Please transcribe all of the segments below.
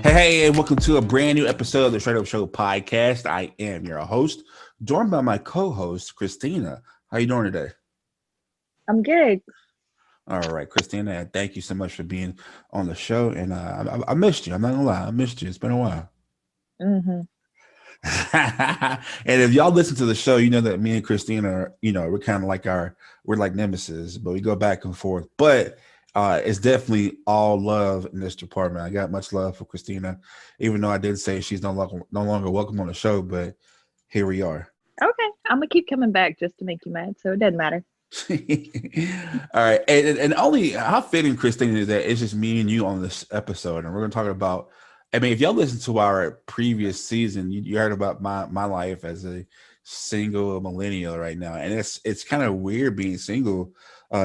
Hey, and welcome to a brand new episode of the Str8Up Show podcast. I am your host, joined by my co-host, Christina. How you doing today? I'm good. All right, Christina, thank you so much for being on the show. And I missed you. I'm not gonna lie, I missed you. It's been a while. hmm And if y'all listen to the show, you know that me and Christina are, we're kind of like we're like nemesis, but we go back and forth. But it's definitely all love in this department. I got much love for Christina, even though I did say she's no longer welcome on the show, but here we are. Okay, I'm gonna keep coming back just to make you mad, so it doesn't matter. All right, and only how fitting, Christina, is that it's just me and you on this episode, and we're gonna talk about. I mean, if y'all listen to our previous season, you heard about my life as a single millennial right now, and it's kind of weird being single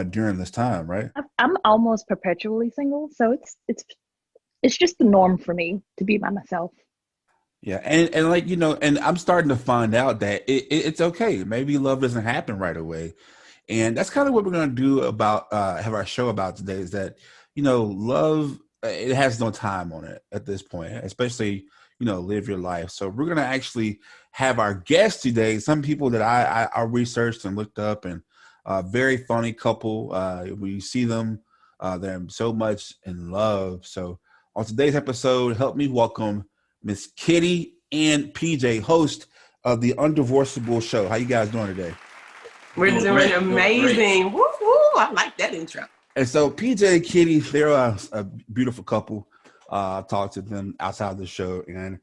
during this time, right? I'm almost perpetually single, so it's just the norm for me to be by myself. Yeah, and like and I'm starting to find out that it's okay. Maybe love doesn't happen right away. And that's kind of what we're going to do about have our show about today is that, love, it has no time on it at this point, especially, live your life. So we're going to actually have our guests today, some people that I researched and looked up, and very funny couple. We see them, they're so much in love. So on today's episode, help me welcome Miss Kitty and PJ, host of the UnDivorceable show. How you guys doing today? We're doing amazing. Woo woo! I like that intro. And so PJ and Kitty, they're a beautiful couple. I talked to them outside the show, and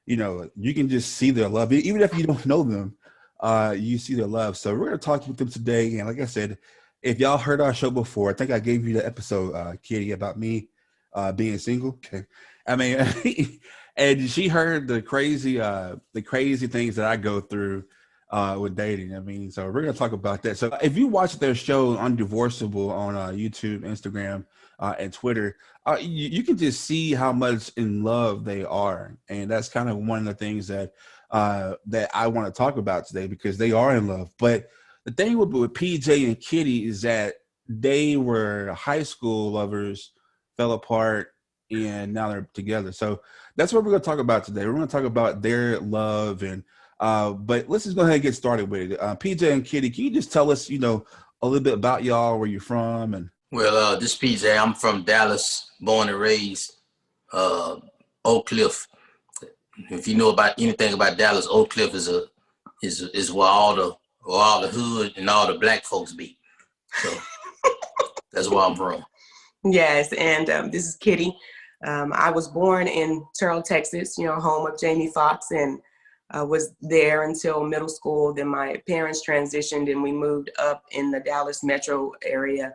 you can just see their love, even if you don't know them. You see their love. So we're gonna talk with them today. And like I said, if y'all heard our show before, I think I gave you the episode, Kitty, about me being single. Okay, I mean, and she heard the crazy things that I go through with dating. I mean, so we're gonna talk about that. So if you watch their show UnDivorceable on YouTube, Instagram, and Twitter, you can just see how much in love they are, and that's kind of one of the things that I want to talk about today because they are in love. But the thing with PJ and Kitty is that they were high school lovers, fell apart, and now they're together. So that's what we're going to talk about today. We're going to talk about their love and. But let's just go ahead and get started with it. PJ and Kitty, can you just tell us, a little bit about y'all, where you're from, and Well, this PJ, I'm from Dallas, born and raised, Oak Cliff. If you know about anything about Dallas, Oak Cliff is where all the hood and all the black folks be. So that's where I'm from. Yes, and this is Kitty. I was born in Terrell, Texas, home of Jamie Foxx, and was there until middle school. Then my parents transitioned and we moved up in the Dallas metro area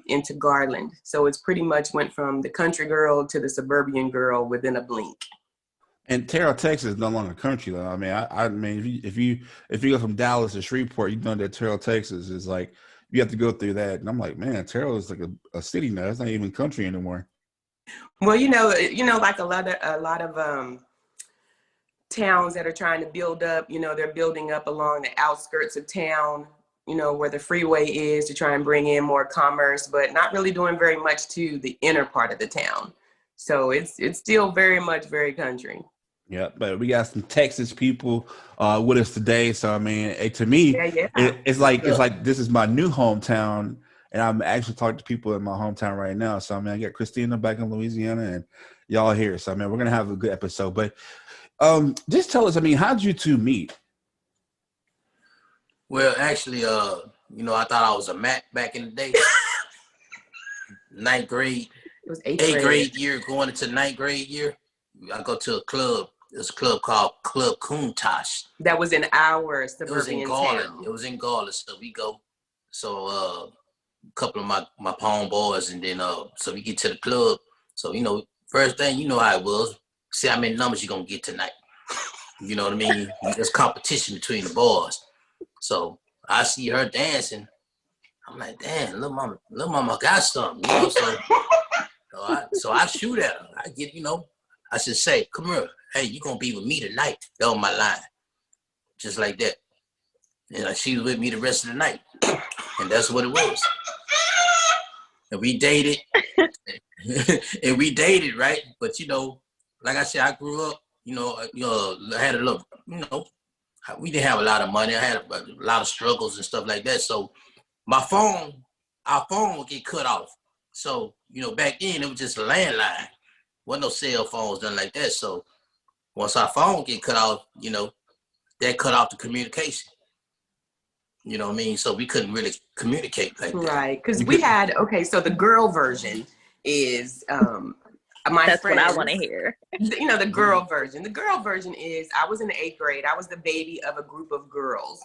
into Garland. So it's pretty much went from the country girl to the suburban girl within a blink. And Terrell, Texas is no longer country though. I mean, I mean, if you go from Dallas to Shreveport, you know that Terrell, Texas is like you have to go through that. And I'm like, man, Terrell is like a city now. It's not even country anymore. Well, like a lot of towns that are trying to build up, they're building up along the outskirts of town, where the freeway is to try and bring in more commerce, but not really doing very much to the inner part of the town. So it's still very much very country. Yeah, but we got some Texas people with us today. So I mean, to me, Yeah. it's like this is my new hometown, and I'm actually talking to people in my hometown right now. So I mean, I got Christina back in Louisiana, and y'all here. So I mean, we're gonna have a good episode. But just tell us, I mean, how'd you two meet? Well, actually, I thought I was a Mac back in the day. Ninth grade. It was eighth grade year, going into ninth grade year. I go to a club. There's a club called Club Kuntash. That was in our suburban It was in Garland. So we go. So a couple of my homeboys, and then so we get to the club. So first thing, how it was. See how many numbers you gonna get tonight. You know what I mean? There's competition between the boys. So I see her dancing. I'm like, damn, little mama got something. So I shoot at her. I get, I should say, come here. Hey, you gonna be with me tonight. That was my line. Just like that. And she was with me the rest of the night. And that's what it was. and we dated, right? But you know, like I said, I grew up, I had a little, we didn't have a lot of money. I had a lot of struggles and stuff like that. So our phone would get cut off. So, back then it was just a landline. Wasn't no cell phones, nothing like that. So once our phone get cut off, that cut off the communication. You know what I mean? So we couldn't really communicate like that. Right, because we had, so the girl version is That's what I want to hear. The girl version. The girl version is I was in the 8th grade. I was the baby of a group of girls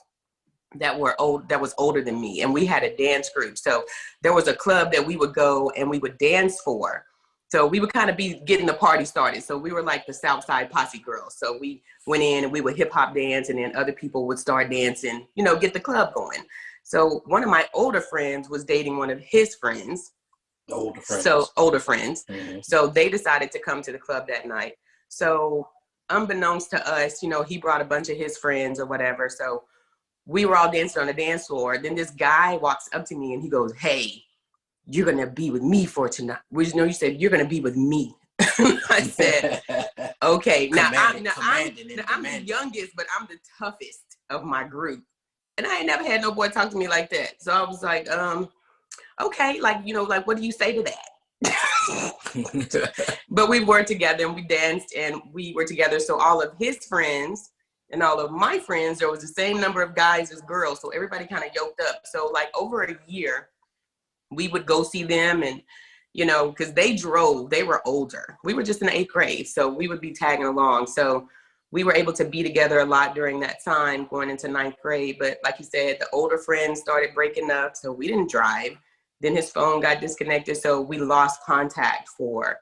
that was older than me, and we had a dance group. So there was a club that we would go and we would dance for. So we would kind of be getting the party started. So we were like the Southside Posse girls. So we went in and we would hip hop dance, and then other people would start dancing, get the club going. So one of my older friends was dating one of his friends. Older friends. Mm-hmm. So they decided to come to the club that night. So unbeknownst to us, he brought a bunch of his friends or whatever. So we were all dancing on the dance floor. Then this guy walks up to me and he goes, "Hey, you're going to be with me for tonight." You said, "You're going to be with me." I said, okay. Now, I'm the youngest, but I'm the toughest of my group. And I ain't never had no boy talk to me like that. So I was like, okay, what do you say to that? But we were together and we danced and we were together. So all of his friends and all of my friends, there was the same number of guys as girls. So everybody kind of yoked up. So over a year, we would go see them and, because they were older. We were just in the 8th grade. So we would be tagging along. So we were able to be together a lot during that time going into 9th grade. But like you said, the older friends started breaking up. So we didn't drive. Then his phone got disconnected. So we lost contact for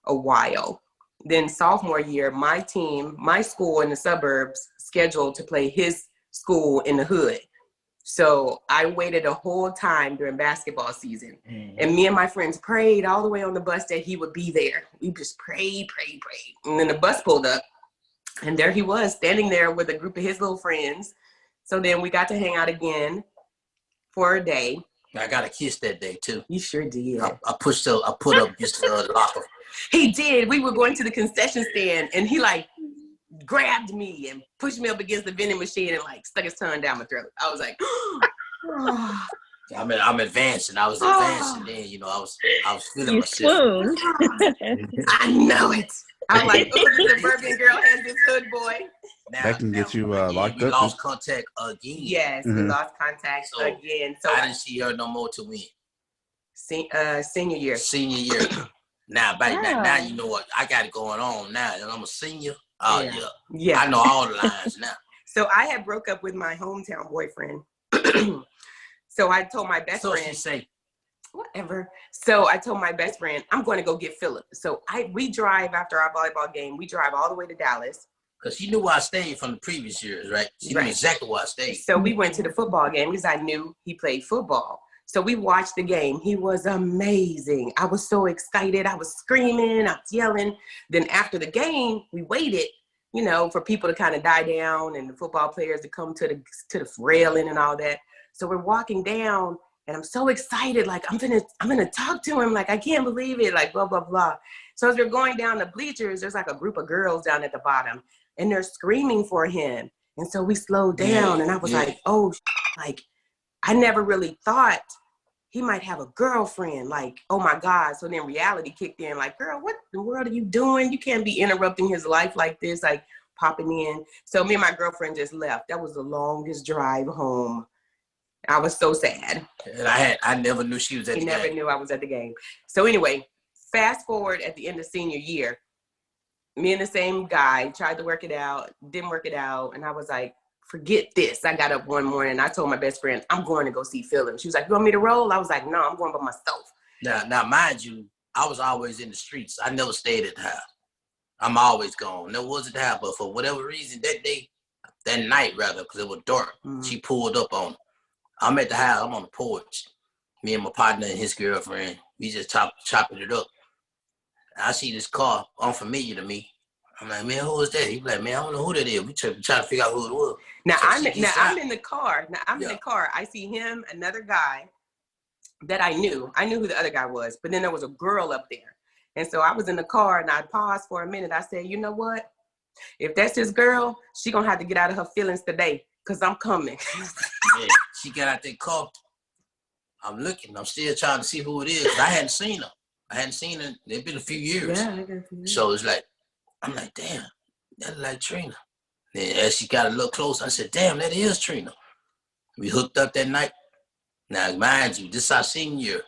a while. Then sophomore year, my school in the suburbs scheduled to play his school in the hood. So I waited a whole time during basketball season. And me and my friends prayed all the way on the bus that he would be there. We just prayed. And then the bus pulled up and there he was standing there with a group of his little friends. So then we got to hang out again for a day. I got a kiss that day too. You sure did. I put up just the locker. He did. We were going to the concession stand and he grabbed me and pushed me up against the vending machine and stuck his tongue down my throat. I was like, I'm advancing. I was advancing then, I was feeling you myself. Swooned. I know it. I'm like, oh, the suburban girl has this hood boy. That can get you locked up. Lost contact again. Yes, we lost contact again. So I didn't see her no more till when? Senior year. Senior year. Now you know what I got it going on now. And I'm a senior. Oh yeah. I know all the lines now. So I had broke up with my hometown boyfriend. So I told my best friend. So she say. Whatever. So I told my best friend, I'm going to go get Philip. So we drive after our volleyball game. We drive all the way to Dallas. Because she knew where I stayed from the previous years, right? She knew exactly where I stayed. So we went to the football game because I knew he played football. So we watched the game. He was amazing. I was so excited. I was screaming. I was yelling. Then after the game, we waited, for people to kind of die down and the football players to come to the railing and all that. So we're walking down and I'm so excited. I'm gonna talk to him. I can't believe it. Blah, blah, blah. So as we're going down the bleachers, there's a group of girls down at the bottom and they're screaming for him. And so we slowed down and I was like, oh, I never really thought he might have a girlfriend. Oh my God. So then reality kicked in. Girl, what in the world are you doing? You can't be interrupting his life like this, popping in. So me and my girlfriend just left. That was the longest drive home. I was so sad. And I never knew she was at the game. He never knew I was at the game. So anyway, fast forward at the end of senior year, me and the same guy tried to work it out, didn't work it out. And I was like, forget this. I got up one morning and I told my best friend, I'm going to go see Philip. She was like, you want me to roll? I was like, no, I'm going by myself. Now, mind you, I was always in the streets. I never stayed at the house. I'm always gone. Never was at the house, but for whatever reason, that night, because it was dark, she pulled up on me. I'm at the house. I'm on the porch. Me and my partner and his girlfriend, we just chopping it up. I see this car unfamiliar to me. I'm like, man, who is that? He like, man, I don't know who that is. We trying to figure out who it was. I'm in the car. In the car. I see him, another guy, that I knew. I knew who the other guy was, but then there was a girl up there. And so I was in the car and I paused for a minute. I said, you know what? If that's his girl, she gonna have to get out of her feelings today because I'm coming. Yeah, she got out that car. I'm looking. I'm still trying to see who it is. I hadn't seen her. It's been a few years. Yeah, I got you. So it's like, I'm like, damn, that like Trina. Then as she got a little closer, I said, damn, that is Trina. We hooked up that night. Now, mind you, this is our senior year.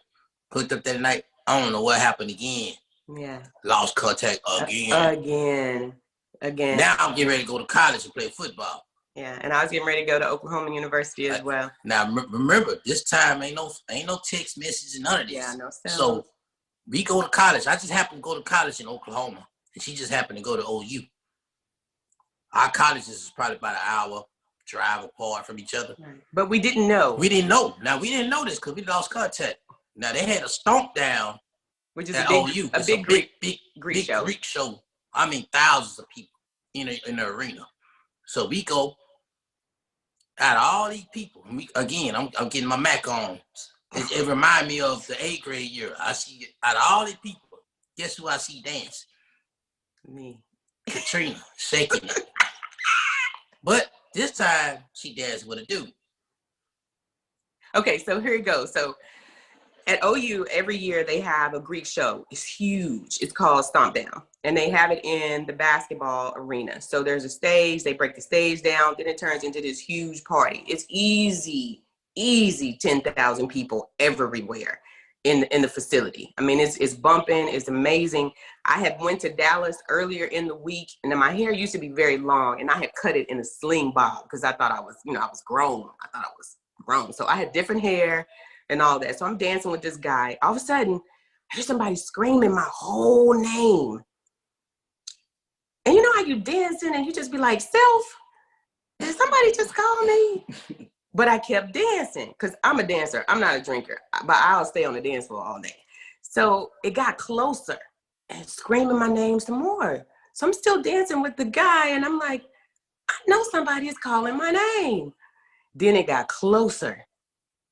Hooked up that night. I don't know what happened again. Yeah. Lost contact again. Again. Now I'm getting ready to go to college and play football. Yeah, and I was getting ready to go to Oklahoma University as well. Now remember, this time ain't no text messages and none of this. Yeah, no cell. So we go to college. I just happened to go to college in Oklahoma, and she just happened to go to OU. Our colleges is probably about an hour drive apart from each other. Right. But we didn't know. Now we didn't know this because we lost contact. Now they had a stomp down, which is at OU. A big Greek show. Greek show. I mean, thousands of people in the arena. So we go out of all these people. I'm getting my Mac on. It remind me of the 8th grade year. I see out of all these people, guess who I see dance? Me. Katrina, shaking it. But this time she danced with a dude. Okay, so here it goes. So at OU, every year they have a Greek show. It's huge. It's called Stomp Down. And they have it in the basketball arena. So there's a stage, they break the stage down, then it turns into this huge party. It's easy 10,000 people everywhere in the facility. I mean, it's bumping, it's amazing. I had went to Dallas earlier in the week, and then my hair used to be very long, and I had cut it in a sling bob because I thought I was grown. I thought I was grown. So I had different hair and all that. So I'm dancing with this guy. All of a sudden, I hear somebody screaming my whole name. And you know how you dancing and you just be like, self, did somebody just call me? But I kept dancing because I'm a dancer. I'm not a drinker, but I'll stay on the dance floor all day. So it got closer and screaming my name some more. So I'm still dancing with the guy and I'm like, I know somebody is calling my name. Then it got closer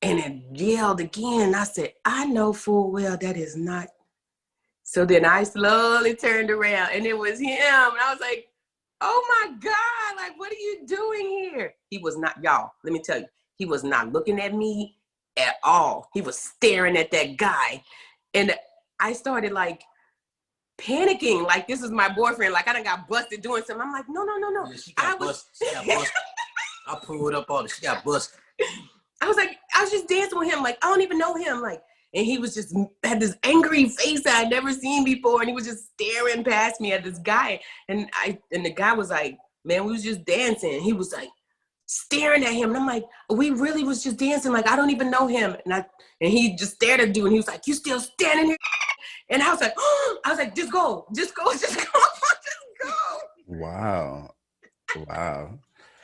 and it yelled again. I said, I know full well that is not. So then I slowly turned around and it was him. And I was like, oh my God, like, what are you doing here? He was not, y'all, let me tell you, he was not looking at me at all. He was staring at that guy. And I started like panicking, like this is my boyfriend. Like I done got busted doing something. I'm like, no. Yeah, she got busted. I pulled up on it. She got busted. I was just dancing with him. Like, I don't even know him. Like, and he was just had this angry face I had never seen before. And he was just staring past me at this guy. And the guy was like, man, we was just dancing. He was like staring at him. And I'm like, we really was just dancing. Like, I don't even know him. And he just stared at dude. And he was like, you still standing here? And I was like, just go. Wow.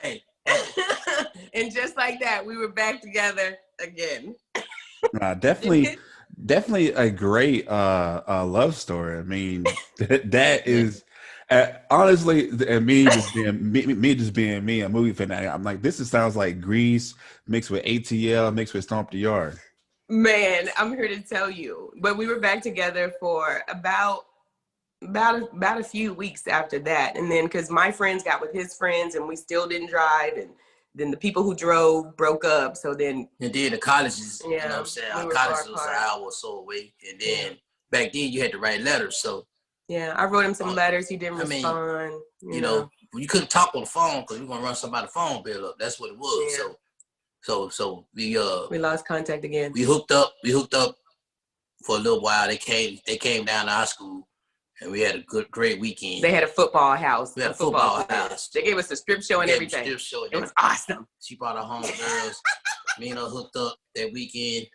Hey. And just like that, we were back together again. Definitely a great love story. I mean, that is honestly, and me just being me, a movie fanatic. I'm like, sounds like Grease mixed with ATL mixed with Stomp the Yard. Man, I'm here to tell you. But we were back together for about a few weeks after that, and then because my friends got with his friends, and we still didn't drive, and then the people who drove broke up. So then, the colleges, yeah, you know what I'm saying? Our colleges was an hour or so away, and then back then you had to write letters. So yeah, I wrote him some letters. He didn't respond. You know, you couldn't talk on the phone because you're gonna run somebody's phone bill up. That's what it was. Yeah. So we lost contact again. We hooked up for a little while. They came down to our school, and we had a great weekend. They had a football house. We had a football house. They gave us a strip show and everything. It was awesome. She brought her home girls. Me and her hooked up that weekend,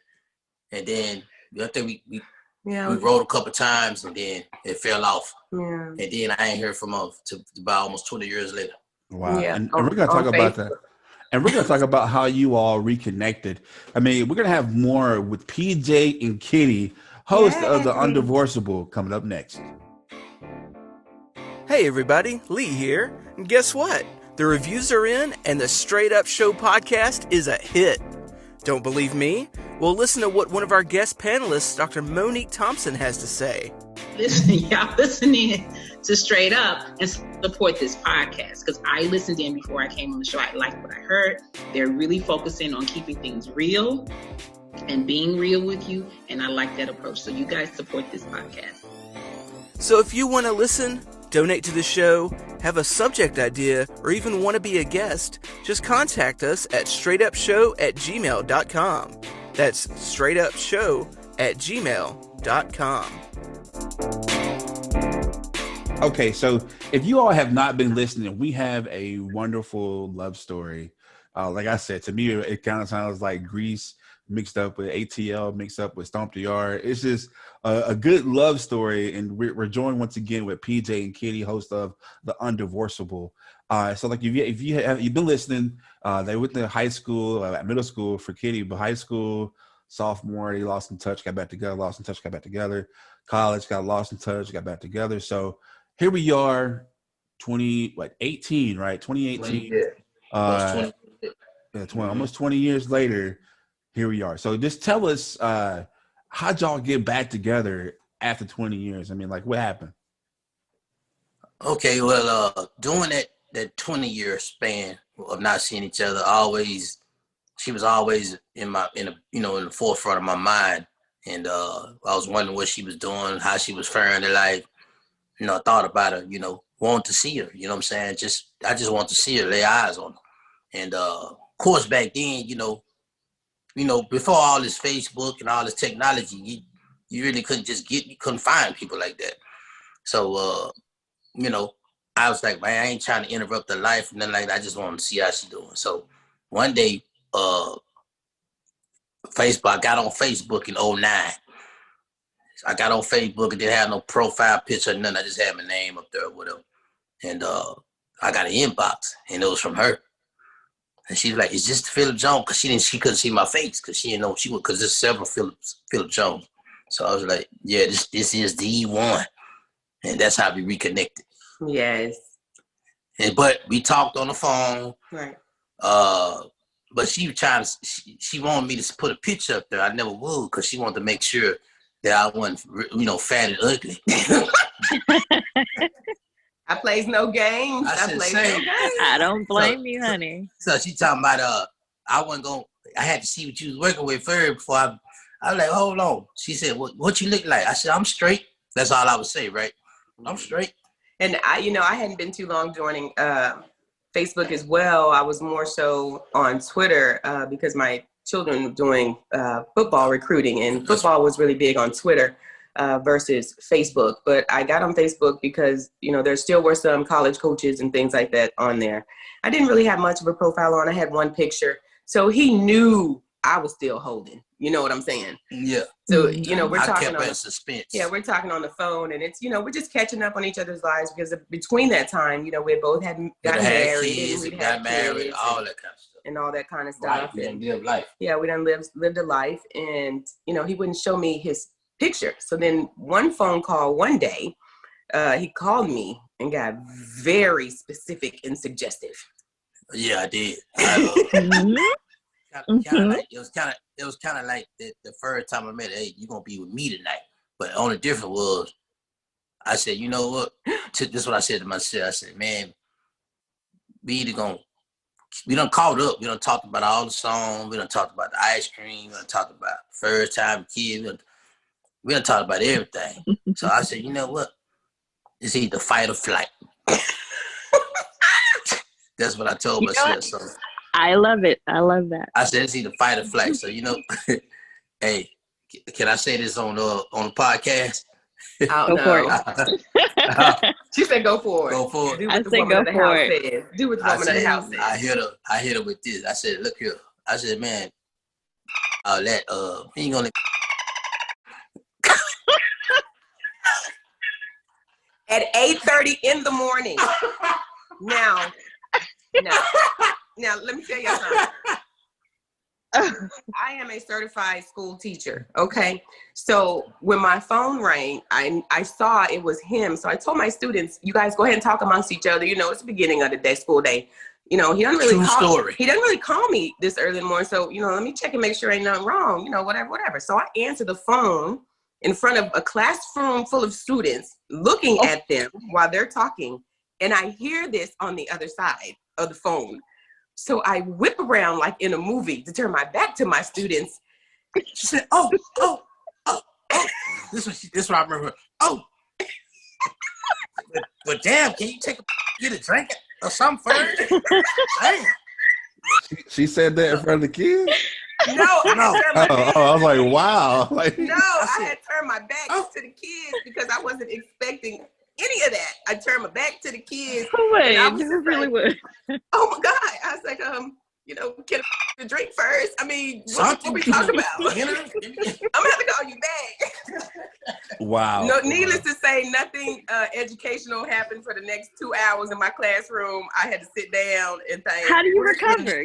and then I think we rode a couple times, and then it fell off. Yeah. And then I ain't heard from her to about almost 20 years later. Wow. Yeah. And we're gonna talk about that. And we're going to talk about how you all reconnected. I mean, we're going to have more with PJ and Kitty, host of the UnDivorceable, coming up next. Hey, everybody. Lee here. And guess what? The reviews are in, and the Str8Up Show podcast is a hit. Don't believe me? Well, listen to what one of our guest panelists, Dr. Monique Thompson, has to say. Listen, y'all listening to Straight Up and support this podcast, because I listened in before I came on the show. I liked what I heard. They're really focusing on keeping things real and being real with you, and I like that approach. So you guys support this podcast. So if you want to listen, donate to the show, have a subject idea, or even want to be a guest, just contact us at straightupshow@gmail.com. That's straightupshow@gmail.com. Okay, so if you all have not been listening, we have a wonderful love story. Like I said, to me, it kind of sounds like Grease mixed up with ATL, mixed up with Stomp the Yard. It's just a good love story, and we're joined once again with PJ and Kitty, host of the UnDivorceable. So like if you've been listening, they went to high school, middle school for Kitty, but high school, sophomore, they lost in touch, got back together, lost in touch, got back together. College, got lost in touch, got back together. So here we are, 2018, right? 2018. Yeah, 20, almost 20 years later, here we are. So just tell us, how'd y'all get back together after 20 years? I mean, like, what happened? Okay, well, during that 20-year span of not seeing each other, she was always in the forefront of my mind, and I was wondering what she was doing, how she was faring in life. I thought about her, wanted to see her. You know what I'm saying? I just wanted to see her, lay eyes on her, and of course back then, before all this Facebook and all this technology, you really you couldn't find people like that. So, I was like, man, I ain't trying to interrupt her life and nothing like that. I just wanted to see how she's doing. So one day, I got on Facebook in 2009. I got on Facebook and didn't have no profile picture or nothing. I just had my name up there or whatever. And I got an inbox, and it was from her. And she was like, "Is this Philip Jones?" Because she couldn't see my face, because she didn't know because there's several Philip Jones. So I was like, "Yeah, this is the one," and that's how we reconnected. Yes. But we talked on the phone. Right. But she wanted me to put a picture up there. I never would, because she wanted to make sure that I wasn't, fat and ugly. I plays no games. I don't blame you, honey. So she talking about I had to see what you was working with first before I was like, hold on. She said, what you look like? I said, I'm straight. That's all I would say, right? I'm straight. And I hadn't been too long joining Facebook as well. I was more so on Twitter because my children were doing football recruiting, and football was really big on Twitter versus Facebook. But I got on Facebook because, there still were some college coaches and things like that on there. I didn't really have much of a profile on. I had one picture. So he knew I was still holding. You know what I'm saying? Yeah. So, we're talking on suspense. Yeah, we're talking on the phone, and it's, we're just catching up on each other's lives, because between that time, we both got married, kids, we got married, all that kind of stuff. And all that kind of stuff. Right, we done lived life. Yeah, we done lived a life, and, he wouldn't show me his picture. So then one phone call one day, he called me and got very specific and suggestive. Yeah, I did. It was kind of like the first time I met her, hey, you're going to be with me tonight. But the only difference was, I said, you know what? This is what I said to myself. I said, man, we done caught up. We done talked about all the songs. We done talked about the ice cream. We done talked about first time kids. We done talked about everything. So I said, you know what? It's either fight or flight. That's what I told myself. So I love it. I love that. I said it's either fight or flight. So hey, can I say this on the podcast? Go for it. She said, "Go for it. Go for it." Do what the woman of the house says. Do what the woman of the house says. I hit her with this. I said, "Look here." I said, "Man, he ain't gonna." At 8:30 in the morning. Now, let me tell you something. I am a certified school teacher, okay? So when my phone rang, I saw it was him. So I told my students, you guys go ahead and talk amongst each other. It's the beginning of the school day. he doesn't really True call. story. He doesn't really call me this early in the morning. So, let me check and make sure ain't nothing wrong. Whatever. So I answer the phone in front of a classroom full of students, looking at them while they're talking, and I hear this on the other side of the phone. So I whip around like in a movie to turn my back to my students. She said, "Oh." This is what I remember. Oh, but damn, can you get a drink or something first? Damn. She said that in front of the kids? No, I had turned my back. I was like, wow. Like, No, I had turned my back to the kids because I wasn't expecting any of that. I turned my back to the kids. Who would? And I was Who just really would? Oh my God. I was like, get a drink first. I mean, what we talking about? I'm gonna have to call you back. wow. No, needless to say, nothing educational happened for the next 2 hours in my classroom. I had to sit down and think. How do you recover?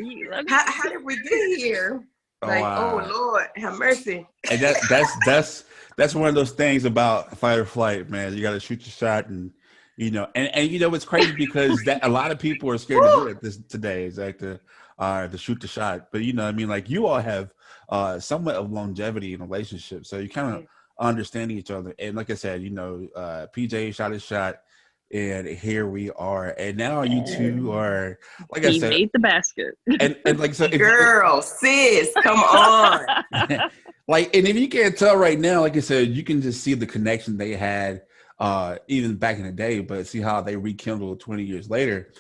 How did we get here? Oh Lord, have mercy. And that's one of those things about fight or flight, man. You got to shoot your shot, and it's crazy because that a lot of people are scared to do it today. Is like to shoot the shot, but like you all have somewhat of longevity in a relationship, so you kind of understanding each other. And like I said, PJ shot his shot, and here we are. And now you two are, like I said, he made the basket. And like so, girl, sis, come on. Like, and if you can't tell right now, like I said, you can just see the connection they had even back in the day, but see how they rekindled 20 years later.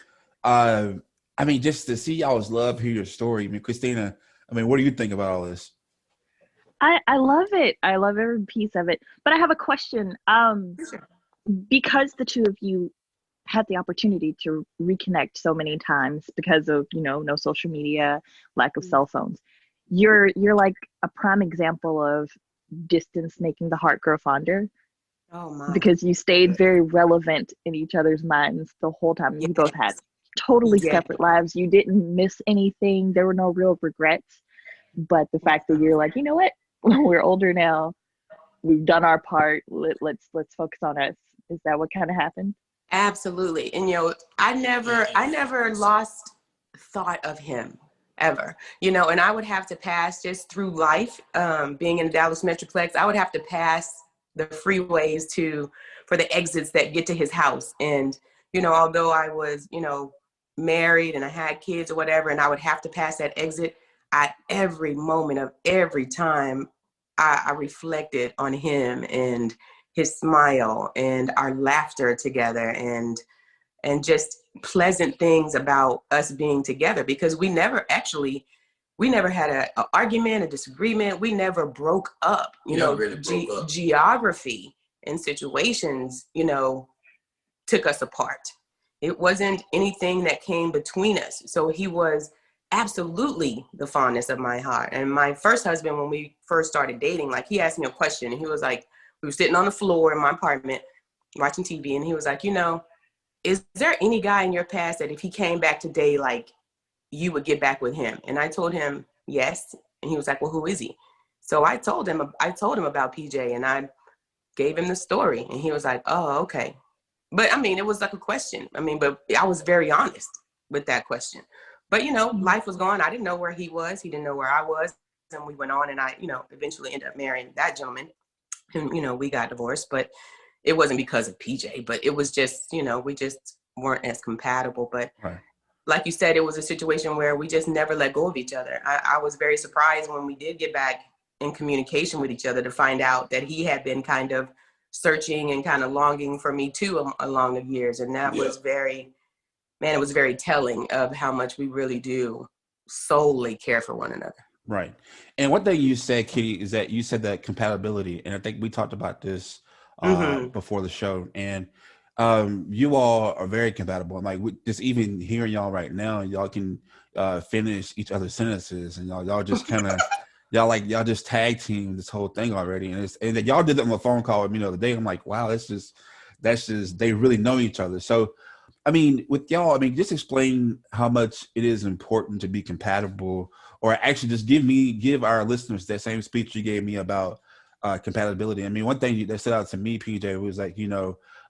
I mean, just to see y'all's love, hear your story. I mean, Christina, what do you think about all this? I love it. I love every piece of it. But I have a question. Because the two of you had the opportunity to reconnect so many times because of, no social media, lack of cell phones, you're like a prime example of distance making the heart grow fonder. Oh my. Because you stayed very relevant in each other's minds the whole time. You both had totally separate lives. You didn't miss anything. There were no real regrets. But the fact that you're like, you know what? We're older now. We've done our part. Let's focus on us. Is that what kind of happened? Absolutely. And I never lost thought of him ever. And I would have to pass just through life, being in the Dallas Metroplex, I would have to pass the freeways for the exits that get to his house. And, although I was, married and I had kids or whatever, and I would have to pass that exit, at every moment of every time I reflected on him and his smile and our laughter together and just pleasant things about us being together, because we never had an argument, a disagreement. We never broke up, geography and situations, took us apart. It wasn't anything that came between us. So he was absolutely the fondness of my heart. And my first husband, when we first started dating, like, he asked me a question, and he was like, we were sitting on the floor in my apartment watching TV, and he was like, is there any guy in your past that if he came back today, like, you would get back with him? And I told him yes. And he was like, well, who is he? So I told him about PJ, and I gave him the story, and he was like, oh, okay. But it was like a question. But I was very honest with that question. But, life was going. I didn't know where he was. He didn't know where I was. And we went on, and I, eventually ended up marrying that gentleman. And, we got divorced, but it wasn't because of PJ, but it was just, we just weren't as compatible. But like you said, it was a situation where we just never let go of each other. I was very surprised when we did get back in communication with each other to find out that he had been kind of searching and kind of longing for me too along the years. And that was it was very telling of how much we really do solely care for one another. Right. And one thing you said, Kitty, is that you said that compatibility. And I think we talked about this before the show. And you all are very compatible. And like, just even hearing y'all right now, y'all can finish each other's sentences, and y'all just kind of y'all just tag team this whole thing already. And that y'all did that on a phone call with me the other day. I'm like, wow, that's just they really know each other. So with y'all, just explain how much it is important to be compatible, or actually just give our listeners that same speech you gave me about compatibility. One thing that stood out to me, PJ, was like,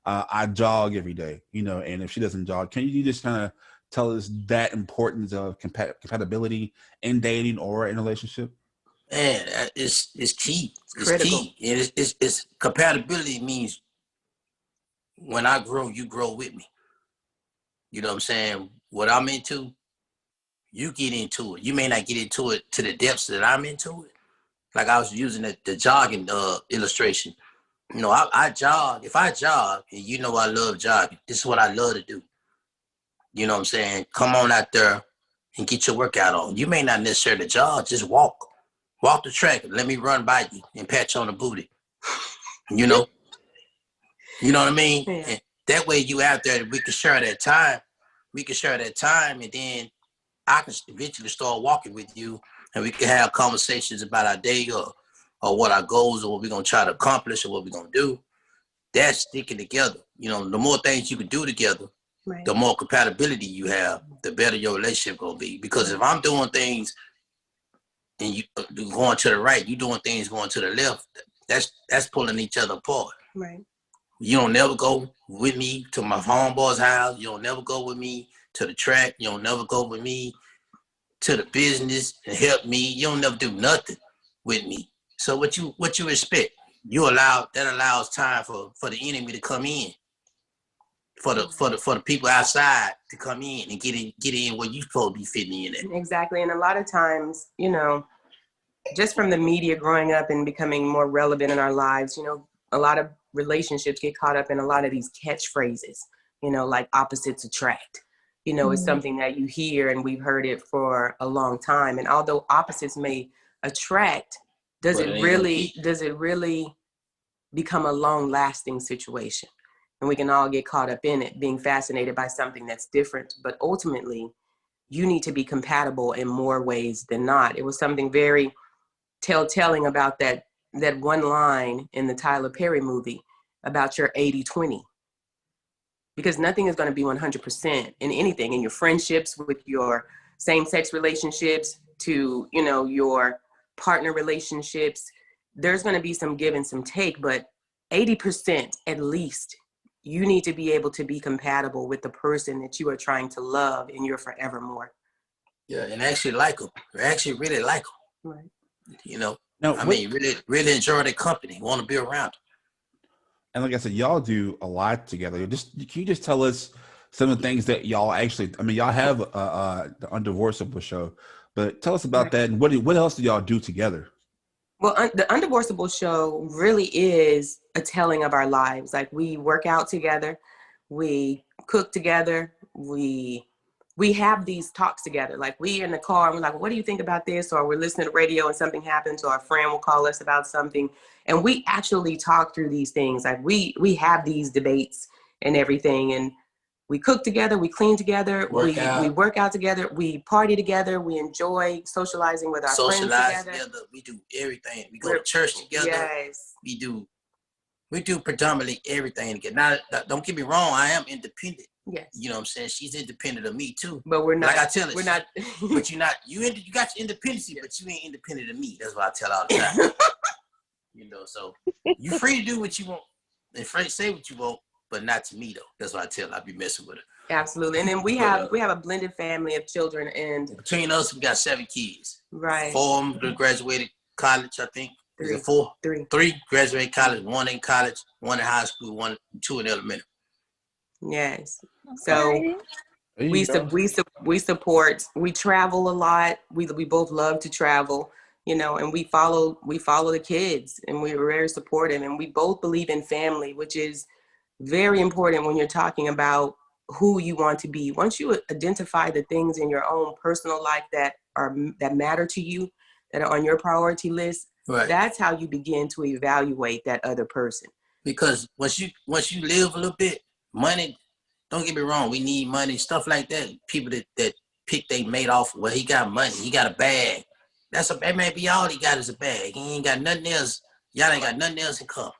I jog every day, and if she doesn't jog, can you just kind of tell us that importance of compatibility in dating or in a relationship? Man, it's key. It's critical. key. And it's compatibility means when I grow, you grow with me. You know what I'm saying? What I'm into, you get into it. You may not get into it to the depths that I'm into it. Like I was using the jogging illustration. You know, I jog. If I jog, and you know I love jogging, this is what I love to do. You know what I'm saying? Come on out there and get your workout on. You may not necessarily jog, just walk. Walk the track and let me run by you and pat you on the booty. You know? You know what I mean? Yeah. And that way you out there, we can share that time. We can share that time, and then I can eventually start walking with you, and we can have conversations about our day or what our goals or what we're going to try to accomplish or what we're going to do. That's sticking together. You know, the more things you can do together, Right. the more compatibility you have, the better your relationship will be. Because if I'm doing things and you going to the right, you doing things going to the left, that's pulling each other apart. Right. You don't never go with me to my homeboy's house. You don't never go with me to the track. You don't never go with me to the business and help me. You don't never do nothing with me. So what you expect? That allows time for the enemy to come in, for the people outside to come in and get in where you supposed to be fitting in at. Exactly. And a lot of times, you know, just from the media growing up and becoming more relevant in our lives, you know, a lot of relationships get caught up in a lot of these catchphrases, you know, like opposites attract. You know, it's something that you hear, and we've heard it for a long time. And although opposites may attract, does it really become a long-lasting situation? And we can all get caught up in it, being fascinated by something that's different. But ultimately, you need to be compatible in more ways than not. It was something very telltale about that one line in the Tyler Perry movie about your 80-20. Because nothing is going to be 100% in anything, in your friendships, with your same-sex relationships, to, you know, your partner relationships. There's going to be some give and some take, but 80% at least, you need to be able to be compatible with the person that you are trying to love in your forevermore. Yeah, and actually like them. Actually really like them. Right. You know, Now, I mean, really enjoy their company. Want to be around them. And like I said, y'all do a lot together. Can you just tell us some of the things that y'all actually? I mean, y'all have the UnDivorceable show, but tell us about that and what else do y'all do together? Well, the UnDivorceable show really is a telling of our lives. Like, we work out together, we cook together, we have these talks together. Like, we in the car and we're like, what do you think about this? Or we're listening to radio and something happens, or a friend will call us about something. And we actually talk through these things. Like, we have these debates and everything. And we cook together, we clean together, we work out together, we party together, we enjoy socializing with our friends together. We do everything. We go to church together. Yes. We do predominantly everything together. Now, don't get me wrong, I am independent. Yes. You know what I'm saying? She's independent of me too. But we're not. Like I tell her, we're not. But you're not. You got your independency, but you ain't independent of me. That's what I tell all the time. You know, so you free to do what you want and free to say what you want, but not to me though. That's what I tell her. I be messing with her. Absolutely. And then we have a blended family of children, and between us we got 7 kids. Right. 4 of them graduated college, I think. 3. Is it 4? 3. 3 graduated college, 1 in college, 1 in high school, 2 in elementary. Yes. So we support. We travel a lot. We both love to travel, you know, and we follow the kids, and we're very supportive, and we both believe in family, which is very important when you're talking about who you want to be. Once you identify the things in your own personal life that matter to you, that are on your priority list, right, that's how you begin to evaluate that other person. Because once you live a little bit, money, don't get me wrong, we need money, stuff like that. People that pick they mate off, well, he got money, he got a bag. That may be all he got is a bag. He ain't got nothing else. Y'all ain't got nothing else in common.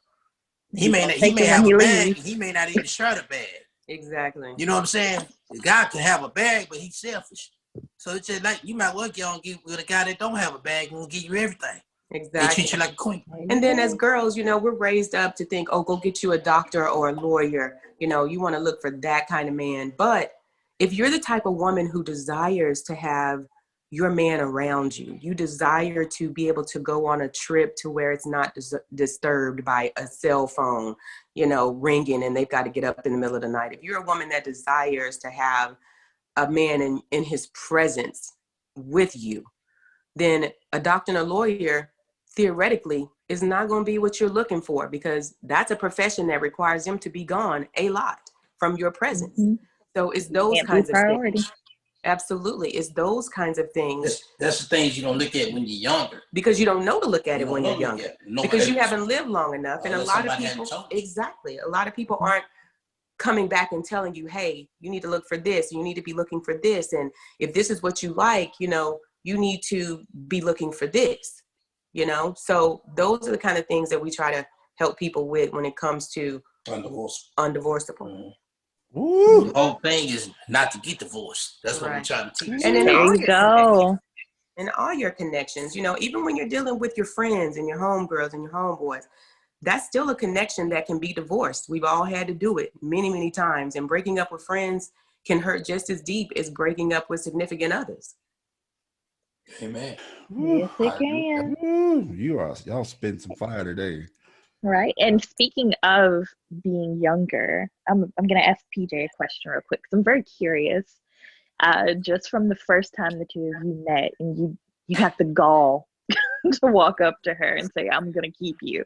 He may have a bag, he may not even share the bag. Exactly. You know what I'm saying? The guy can have a bag, but he's selfish. So it's just like, you might well get on with a guy that don't have a bag and will give you everything. Exactly. They treat you like a queen. And then as girls, you know, we're raised up to think, oh, go get you a doctor or a lawyer. You know, you want to look for that kind of man. But if you're the type of woman who desires to have your man around you, you desire to be able to go on a trip to where it's not disturbed by a cell phone, you know, ringing and they've got to get up in the middle of the night. If you're a woman that desires to have a man in his presence with you, then a doctor and a lawyer theoretically is not going to be what you're looking for, because that's a profession that requires them to be gone a lot from your presence. So it's those kinds of things. Absolutely. It's those kinds of things. That's the things you don't look at when you're younger. Because you don't know to look at it when you're younger. Because you haven't lived long enough. And a lot of people, exactly. A lot of people aren't coming back and telling you, hey, you need to look for this. You need to be looking for this. And if this is what you like, you know, you need to be looking for this, you know? So those are the kind of things that we try to help people with when it comes to undivorceable. The whole thing is not to get divorced. That's what we're trying to teach. And then there you go. And all your connections, you know, even when you're dealing with your friends and your homegirls and your homeboys, that's still a connection that can be divorced. We've all had to do it many, many times. And breaking up with friends can hurt just as deep as breaking up with significant others. Amen. Yes, it can. Y'all spitting some fire today. Right. And speaking of being younger, I'm going to ask PJ a question real quick, because I'm very curious. Just from the first time the two of you met and you have the gall to walk up to her and say, I'm going to keep you.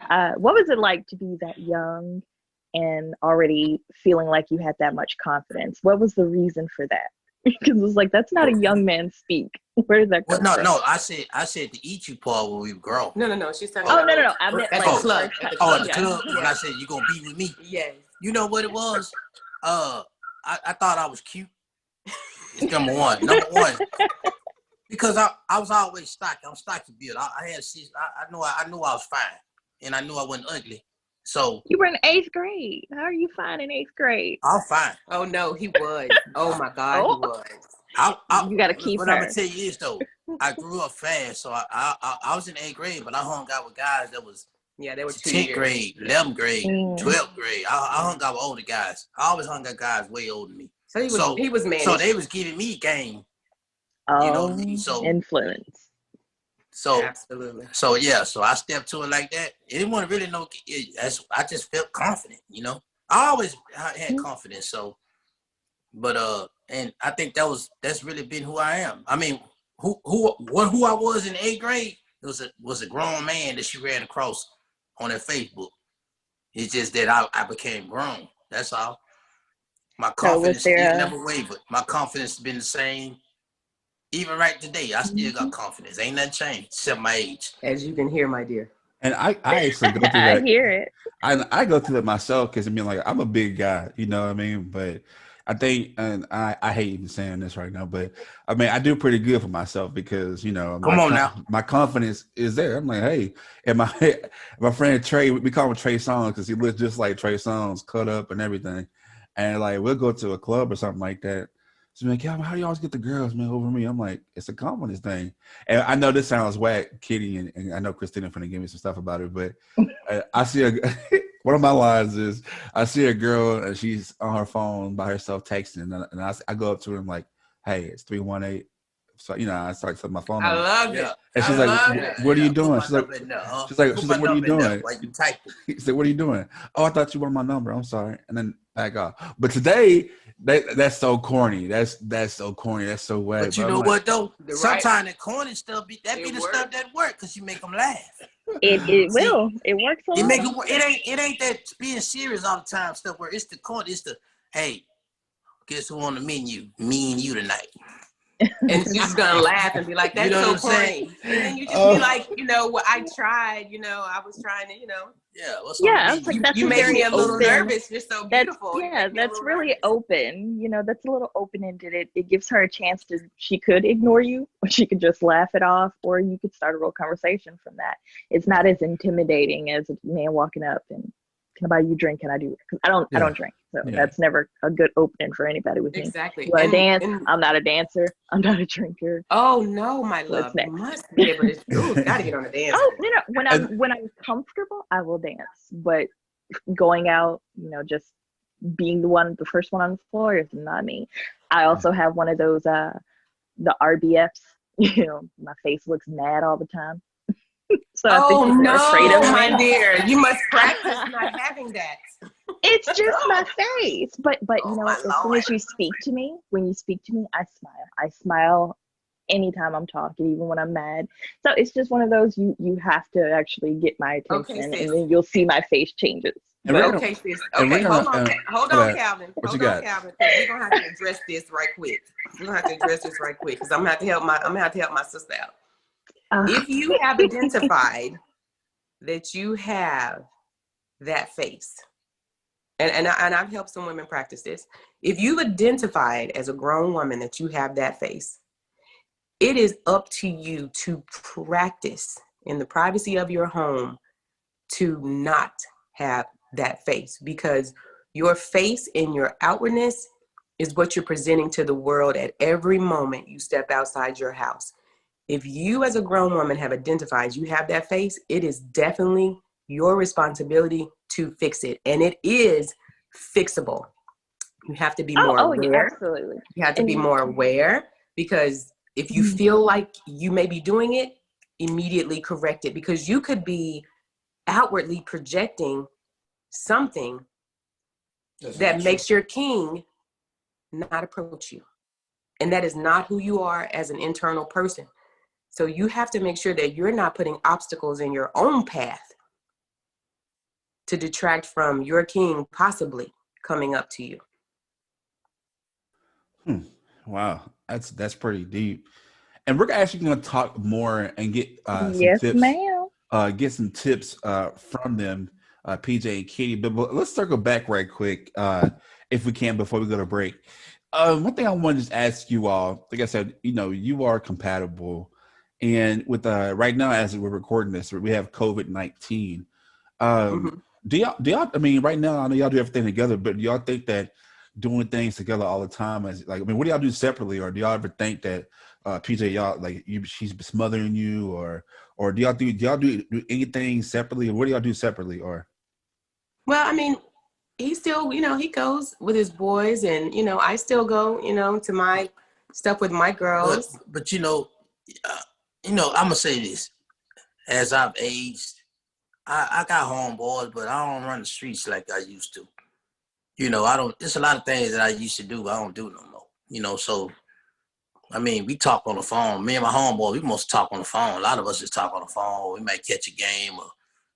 What was it like to be that young and already feeling like you had that much confidence? What was the reason for that? Because it's like, that's not a young man speak. Where did that come from? No, I said the eat you part when we grow. No, she's talking about. No. I meant like club. At the club. When I said you gonna be with me. Yes. You know what it was? I thought I was cute. It's number one. Because I was always stocky. I'm stocky built. I had I knew I was fine, and I knew I wasn't ugly. So you were in 8th grade. How are you fine in 8th grade? I'm fine. Oh no, he was. Oh my God, he was. You gotta keep her. What I'm gonna tell you is though, I grew up fast, so I was in 8th grade, but I hung out with guys that was they were 10th grade, 11th grade, 12th grade. I hung out with older guys. I always hung out with guys way older than me. So he was managed. So they was giving me game. Oh, you know what I mean? So influence. So absolutely. So yeah, so I stepped to it like that. Anyone really know? I just felt confident, you know. I always had confidence. So, but and I think that's really been who I am. I mean, who I was in 8th grade was a grown man that she ran across on her Facebook. It's just that I became grown. That's all. My confidence never wavered. My confidence has been the same. Even right today, I still got confidence. Ain't nothing changed except my age. As you can hear, my dear. And I actually go through that. I hear it. I go through that myself because I mean, like, I'm a big guy, you know what I mean? But I think, and I hate even saying this right now, but I mean, I do pretty good for myself because, you know, my confidence is there. I'm like, hey, and my friend Trey, we call him Trey Songz because he looks just like Trey Songz, cut up and everything. And like, we'll go to a club or something like that. So like, yeah, how do you always get the girls, man, over me? I'm like, it's a confidence thing. And I know this sounds whack, Kitty, and I know Christina's going to give me some stuff about it, but I see one of my lines is, I see a girl and she's on her phone by herself texting, and I go up to her and I'm like, hey, it's 318. So, you know, I start setting my phone. I love it. And she's like, what are you doing? She's like, what are you doing? Like you type it. He said, what are you doing? Oh, I thought you wanted my number. I'm sorry. And then back off. But today, that's so corny. That's so corny. That's so whack. But you know what though? Sometimes the corny stuff be the stuff that work because you make them laugh. It will. It works a lot. It ain't that being serious all the time stuff where it's the corny. It's the, hey, guess who on the menu? Me and you tonight. And she's gonna laugh and be like, that's so corny. And then you just be like, you know, well, I tried, you know, I was trying to, you know. Yeah, I was like, that's you make me a little nervous. You're so beautiful. That's really open. You know, that's a little open-ended. It gives her a chance to, she could ignore you, or she could just laugh it off, or you could start a real conversation from that. It's not as intimidating as a man walking up and, can I buy you a drink? Can I do it? Because I don't drink. So that's never a good opening for anybody with me. Exactly. You want to dance? I'm not a dancer. I'm not a drinker. Oh no, my love. You must be able to gotta get on the dance. Oh, you know, when I'm comfortable, I will dance. But going out, you know, just being the first one on the floor is not me. I also have one of those the RBFs. You know, my face looks mad all the time. So I think Oh people are afraid of no, me. my dear, you must practice not having that. It's just my face. But Oh, you know my what? As soon as you speak to me, when you speak to me, I smile. I smile anytime I'm talking, even when I'm mad. So it's just one of those you have to actually get my attention, Okay, sis. and then you'll see my face changes. And we're But gonna, Okay, sis. and we're Okay, gonna, hold my on, bad. Calvin. What you Hold on, got? Calvin, because we're gonna have to address this right quick. We're gonna have to address this right quick because I'm gonna have to help my sister out. If you have identified that you have that face, and I've helped some women practice this. If you've identified as a grown woman that you have that face, it is up to you to practice in the privacy of your home to not have that face, because your face and your outwardness is what you're presenting to the world at every moment you step outside your house. If you as a grown woman have identified you have that face, it is definitely your responsibility to fix it. And it is fixable. You have to be more yeah, aware. absolutely. You have to be more aware, because if you feel like you may be doing it, immediately correct it, because you could be outwardly projecting something that makes your king not approach you. And that is not who you are as an internal person. So you have to make sure that you're not putting obstacles in your own path to detract from your king possibly coming up to you. Wow, that's pretty deep. And we're actually going to talk more and get some Yes, tips. ma'am. Get some tips from them, PJ and Katie. But let's circle back right quick, if we can, before we go to break. One thing I want to just ask you all, like I said, you know, you are compatible, and with right now as we're recording this, we have COVID-19. Do y'all? I mean, right now I know y'all do everything together, but do y'all think that doing things together all the time is like? I mean, what do y'all do separately, or do y'all ever think that PJ, y'all like she's smothering you, or do y'all do anything separately, or what do y'all do separately, or? Well, I mean, he still, you know, he goes with his boys, and you know, I still go, you know, to my stuff with my girls. But you know, I'm gonna say this: as I've aged, I got homeboys, but I don't run the streets like I used to. You know, I don't. There's a lot of things that I used to do, I don't do no more. You know, so I mean, we talk on the phone. Me and my homeboy, we must talk on the phone. A lot of us just talk on the phone. We might catch a game,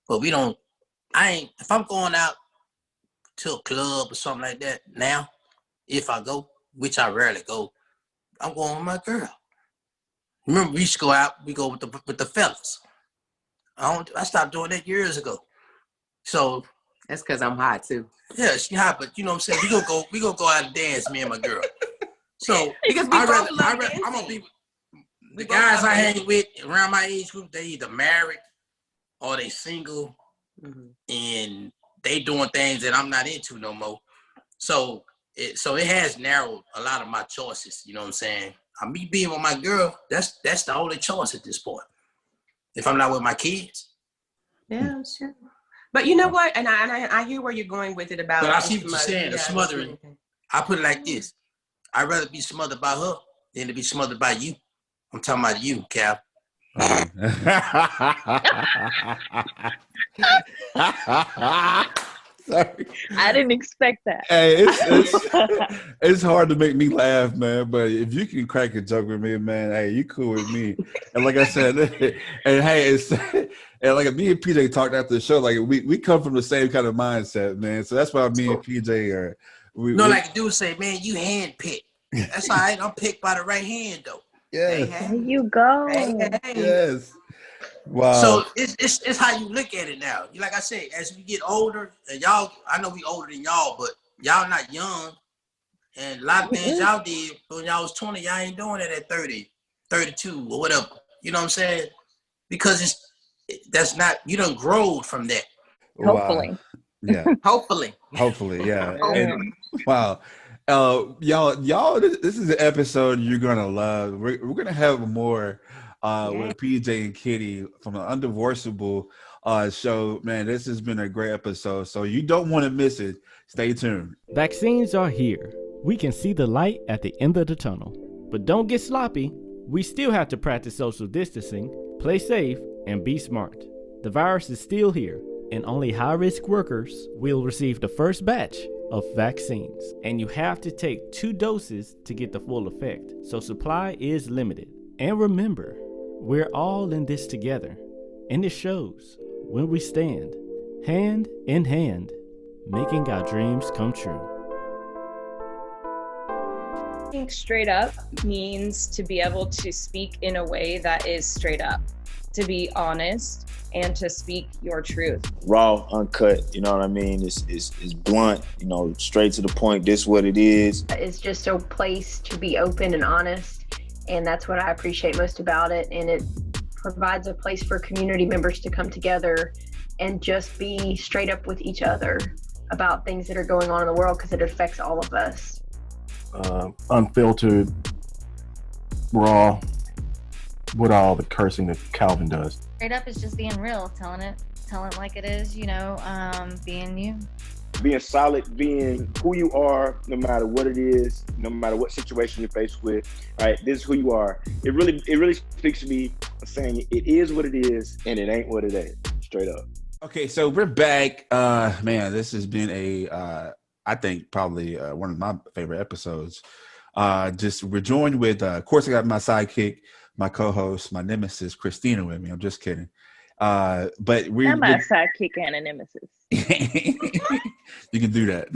but we don't. If I'm going out to a club or something like that now, if I go, which I rarely go, I'm going with my girl. Remember, we used to go out. We go with the fellas. I stopped doing that years ago. So That's because I'm hot too. yeah, she hot, but you know what I'm saying. We gonna go out and dance, me and my girl. So Because we both love dancing. I'm gonna be the guys I hang with around my age group. They either married or they single, and they doing things that I'm not into no more. So it has narrowed a lot of my choices. You know what I'm saying? Me being with my girl, that's the only choice at this point. If I'm not with my kids. Yeah, sure. But you know what? And I hear where you're going with it about. But I see what you're saying. The smothering. I put it like this: I'd rather be smothered by her than to be smothered by you. I'm talking about you, Cal. Sorry. I didn't expect that. Hey, it's hard to make me laugh, man. But if you can crack a joke with me, man, hey, you cool with me. And like I said, and hey, and like me and PJ talked after the show, like we come from the same kind of mindset, man. So that's why me and PJ are. Like a dude say, man, you handpicked. That's all right. I'm picked by the right hand, though. Yes. There you go. Hey. Yes. Wow. So it's how you look at it now. Like I say, as we get older, and y'all, I know we older than y'all, but y'all not young. And a lot of things y'all did when y'all was 20, y'all ain't doing it at 30, 32, or whatever. You know what I'm saying? Because that's not, you done growed from that. Hopefully. Wow. Yeah. Hopefully, yeah. And, wow. Y'all, this is an episode you're gonna love. We're gonna have more with PJ and Kitty from the UnDivorceable show. Man, this has been a great episode. So you don't want to miss it. Stay tuned. Vaccines are here. We can see the light at the end of the tunnel. But don't get sloppy. We still have to practice social distancing, play safe, and be smart. The virus is still here, and only high-risk workers will receive the first batch of vaccines. And you have to take 2 doses to get the full effect, so supply is limited. And remember, we're all in this together, and it shows when we stand hand in hand, making our dreams come true. I think straight up means to be able to speak in a way that is straight up, to be honest, and to speak your truth. Raw, uncut, you know what I mean? It's blunt, you know, straight to the point. This what it is. It's just a place to be open and honest, and that's what I appreciate most about it. And it provides a place for community members to come together and just be straight up with each other about things that are going on in the world, because it affects all of us. Unfiltered, raw, with all the cursing that Calvin does. Straight up is just being real, telling it like it is, you know, being you. Being solid, being who you are, no matter what it is, no matter what situation you're faced with. All right, this is who you are. It really speaks to me, saying it is what it is and it ain't what it ain't. Straight up. Okay, so we're back. Man, this has been I think probably one of my favorite episodes. We're joined with, of course, I got my sidekick, my co-host, my nemesis, Christina, with me. I'm just kidding. But I'm my sidekick and a nemesis. You can do that.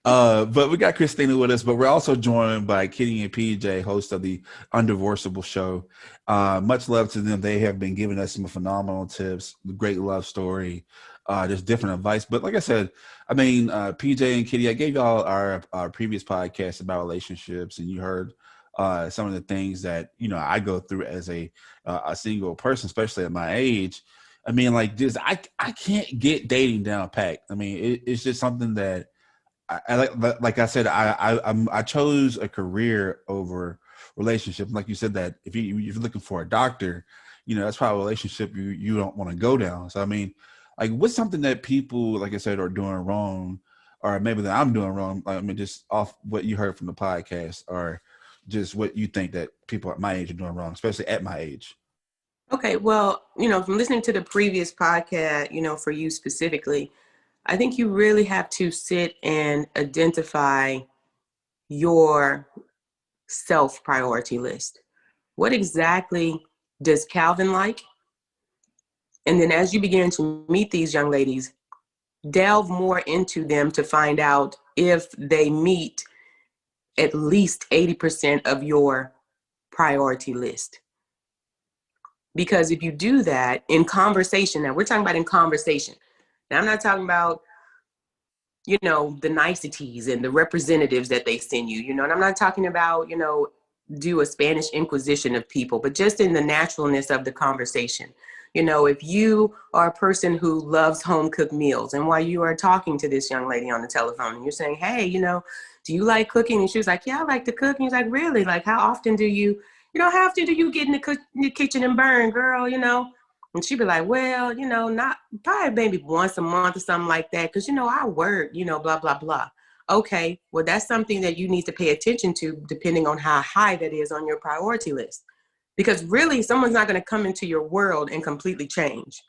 But we got Christina with us, but we're also joined by Kitty and PJ, host of the UnDivorceable show. Much love to them. They have been giving us some phenomenal tips, great love story, just different advice. But like I said, I mean, PJ and Kitty, I gave y'all our previous podcast about relationships, and you heard some of the things that, you know, I go through as a single person, especially at my age. I mean, like this, I can't get dating down packed. I mean, it's just something that I like I said, I chose a career over relationship. Like you said, that if you're looking for a doctor, you know, that's probably a relationship you don't want to go down. So I mean, like, what's something that people, like I said, are doing wrong, or maybe that I'm doing wrong? I mean, just off what you heard from the podcast, or just what you think that people at my age are doing wrong, especially at my age. Okay, well, you know, from listening to the previous podcast, you know, for you specifically, I think you really have to sit and identify your self-priority list. What exactly does Calvin like? And then as you begin to meet these young ladies, delve more into them to find out if they meet at least 80% of your priority list. Because if you do that in conversation, now we're talking about in conversation. Now I'm not talking about, you know, the niceties and the representatives that they send you, you know, and I'm not talking about, you know, do a Spanish Inquisition of people, but just in the naturalness of the conversation. You know, if you are a person who loves home cooked meals, and while you are talking to this young lady on the telephone and you're saying, hey, you know, do you like cooking? And she was like, yeah, I like to cook. And he's like, really? Like, how often do you get in the kitchen and burn, girl, you know? And she'd be like, well, you know, not probably maybe once a month or something like that. Cause you know, I work, you know, blah, blah, blah. Okay. Well, that's something that you need to pay attention to depending on how high that is on your priority list. Because really, someone's not going to come into your world and completely change.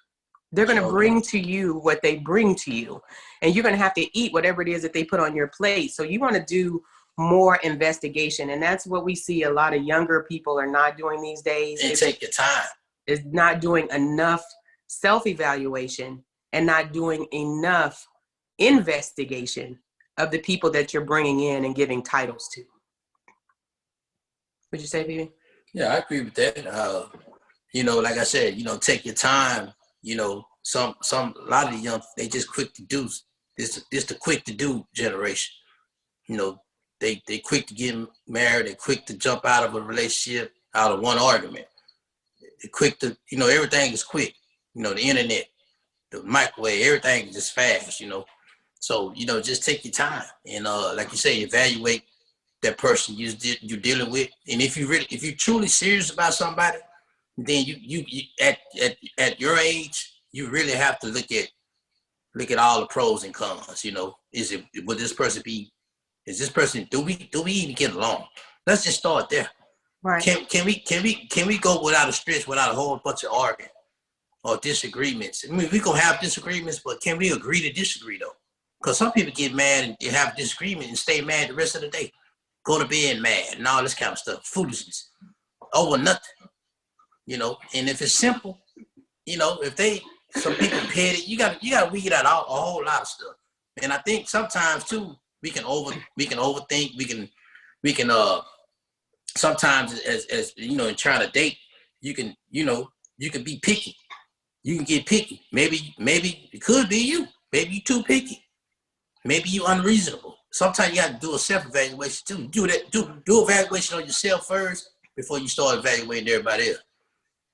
They're going to bring to you what they bring to you. And you're going to have to eat whatever it is that they put on your plate. So you want to do more investigation. And that's what we see a lot of younger people are not doing these days. And take your time. Is not doing enough self-evaluation and not doing enough investigation of the people that you're bringing in and giving titles to. Would you say, Phoebe? Yeah, I agree with that. You know, like I said, you know, take your time. You know, a lot of the young, they just quick to do. This the quick to do generation. You know, they quick to get married. They quick to jump out of a relationship out of one argument. They quick to, you know, everything is quick. You know, the internet, the microwave, everything is just fast. You know, so you know, just take your time and like you say, evaluate that person you're dealing with. And if you're truly serious about somebody, then you at your age, you really have to look at all the pros and cons. You know, would this person be? Is this person? Do we even get along? Let's just start there. Right. Can we go without a stretch, without a whole bunch of arguing or disagreements? I mean, we gonna have disagreements, but can we agree to disagree though? Because some people get mad and have a disagreement and stay mad the rest of the day. Go to bed mad and all this kind of stuff, foolishness over nothing. You know, and if it's simple, you know, some people petty, you got to weed out a whole lot of stuff. And I think sometimes too, we can overthink. We can sometimes as you know, in trying to date, you can be picky. You can get picky. Maybe it could be you. Maybe you too picky. Maybe you unreasonable. Sometimes you got to do a self-evaluation too. Do evaluation on yourself first before you start evaluating everybody else.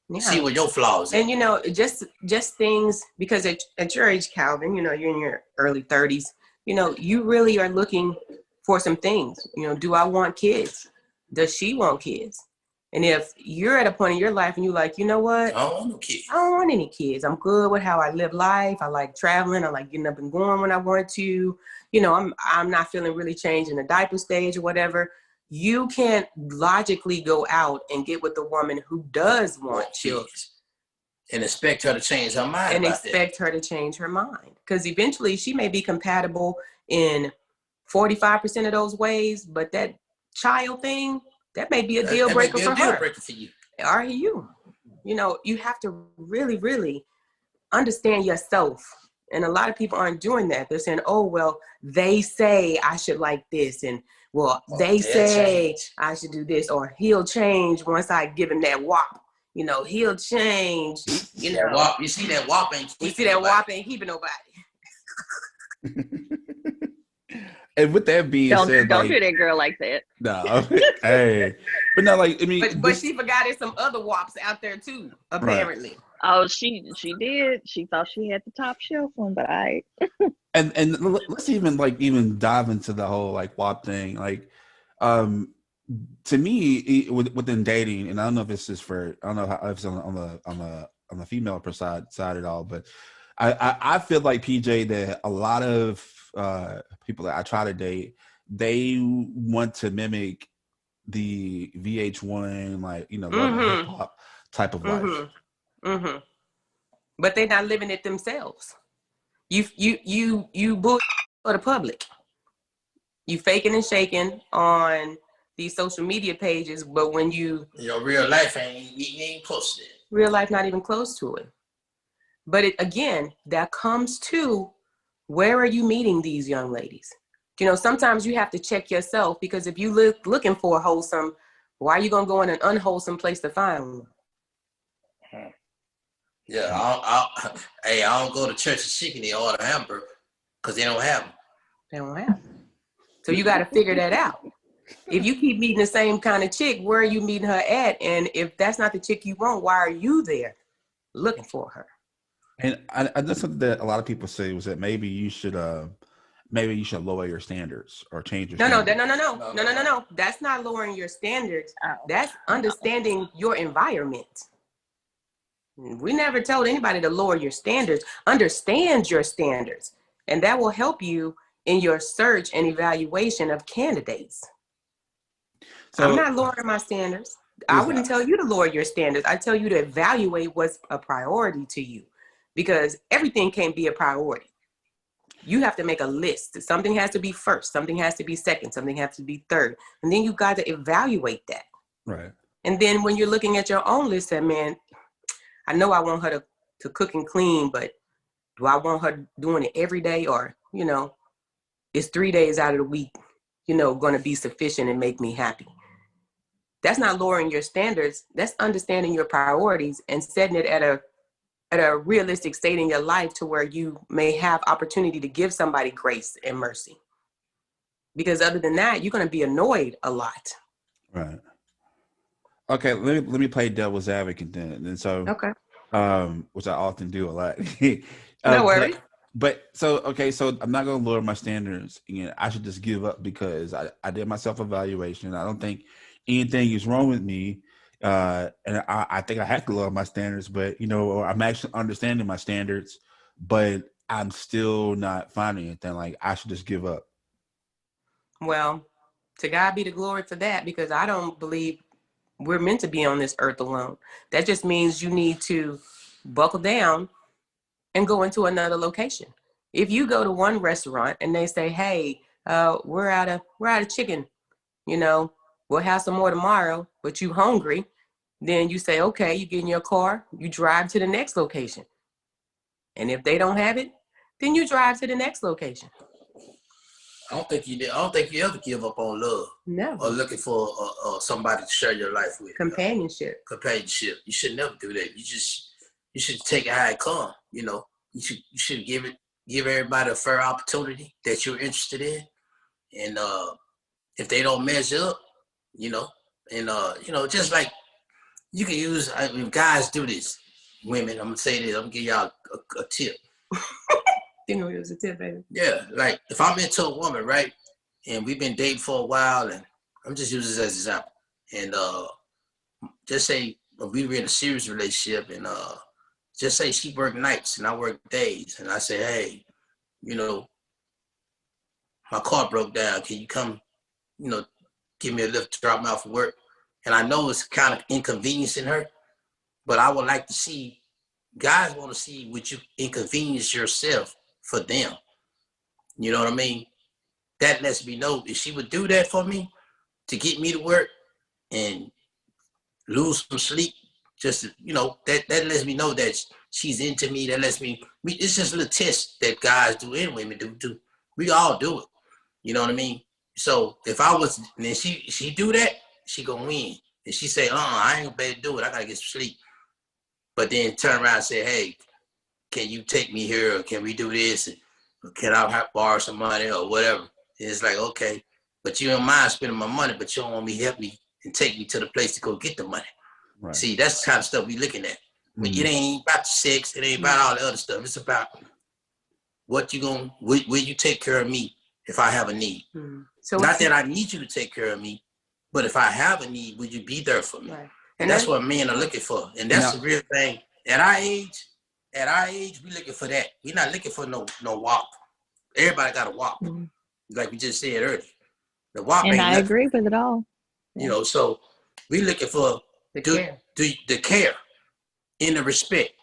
Yeah. See what your flaws are. And, you know, just things, because at your age, Calvin, you know, you're in your early 30s, you know, you really are looking for some things. You know, do I want kids? Does she want kids? And if you're at a point in your life and you're like, you know what? I don't want no kids. I don't want any kids. I'm good with how I live life. I like traveling. I like getting up and going when I want to. You know, I'm not feeling really changed in the diaper stage or whatever. You can't logically go out and get with the woman who does want children. And expect her to change her mind. And expect her to change her mind. Because eventually she may be compatible in 45% of those ways, but that child thing, that may be a deal breaker for her. For you. Are you? You know, you have to really, really understand yourself. And a lot of people aren't doing that. They're saying, oh, well, they say I should like this. And, well, they say I should do this. Or he'll change once I give him that whop. You know, he'll change. You know, whop. You see that whop ain't keeping nobody. And with that being said, don't do that girl like that. No, hey, but no, like I mean, but she forgot there's some other wops out there too. Apparently, right. Oh, she did. She thought she had the top shelf one, but I. and let's even dive into the whole like WAP thing. Like, to me, within dating, and I don't know if this is I don't know how if it's on the female side at all, but I feel like PJ that a lot of people that I try to date, they want to mimic the VH1, like, you know, hip hop type of life. Mm-hmm. But they're not living it themselves. You bull for the public. You faking and shaking on these social media pages, but when your real life ain't close to it. Real life not even close to it. But again, that comes to, where are you meeting these young ladies? You know, sometimes you have to check yourself, because if you looking for a wholesome, why are you gonna go in an unwholesome place to find one? Yeah, I don't go to Church of Chicken and order hamburger because they don't have them. They don't have them. So you got to figure that out. If you keep meeting the same kind of chick, where are you meeting her at? And if that's not the chick you want, why are you there looking for her? And I know something that a lot of people say was that maybe you should lower your standards or change your standards. No. That's not lowering your standards. That's understanding your environment. We never told anybody to lower your standards. Understand your standards, and that will help you in your search and evaluation of candidates. So, I'm not lowering my standards. I wouldn't tell you to lower your standards. I tell you to evaluate what's a priority to you, because everything can't be a priority. You have to make a list. Something has to be first, something has to be second, something has to be third. And then you got to evaluate that. Right. And then when you're looking at your own list, man, I know I want her to cook and clean, but do I want her doing it every day? Or, you know, is 3 days out of the week, you know, going to be sufficient and make me happy? That's not lowering your standards. That's understanding your priorities and setting it at a realistic state in your life to where you may have opportunity to give somebody grace and mercy. Because other than that, you're going to be annoyed a lot. Right. Okay, let me play devil's advocate then. And so, okay, which I often do a lot. No worries. But so I'm not going to lower my standards. Again, I should just give up because I did my self-evaluation. I don't think anything is wrong with me. And I think I have to lower my standards, but or I'm actually understanding my standards, but I'm still not finding anything. Like I should just give up. Well, to God be the glory for that, because I don't believe we're meant to be on this earth alone. That just means you need to buckle down and go into another location. If you go to one restaurant and they say, "Hey, we're out of chicken, we'll have some more tomorrow," but you hungry, then you say, "Okay," you get in your car, you drive to the next location. And if they don't have it, then you drive to the next location. I don't think you ever give up on love. Never. Or looking for somebody to share your life with. Companionship. You should never do that. You should take it how it comes. You should give everybody a fair opportunity that you're interested in. And if they don't measure up, just like you can use, guys do this. Women, I'm gonna say this, I'm gonna give y'all a tip. You know, it was a tip, baby. Yeah, like if I'm into a woman, right, and we've been dating for a while, and I'm just using this as an example, and just say we were in a serious relationship, and just say she worked nights and I work days, and I say, "Hey, my car broke down. Can you come, give me a lift to drop me off of work?" And I know it's kind of inconveniencing her, but I would like to see, guys want to see would you inconvenience yourself for them. You know what I mean? That lets me know if she would do that for me to get me to work and lose some sleep, just to, that lets me know that she's into me. That lets me, it's just a little test that guys do and women do. We all do it. You know what I mean? So if I was, and then she do that, she gonna win. And she say, I ain't gonna be able to do it. I gotta get some sleep. But then turn around and say, "Hey, can you take me here? Or can we do this? Or can I borrow some money or whatever?" And it's like, okay, but you don't mind spending my money, but you don't want me to help me and take me to the place to go get the money. Right. See, that's the kind of stuff we looking at. But it ain't about the sex. It ain't about all the other stuff. It's about what you gonna, will you take care of me if I have a need? So not that I need you to take care of me, but if I have a need, would you be there for me? Right. And that's what men are looking for. And that's the real thing. At our age, we looking for that. We're not looking for no walk. Everybody got a walk. Like we just said earlier. The walk and ain't I nothing. agree with it all. Yeah. So we looking for the care and the respect.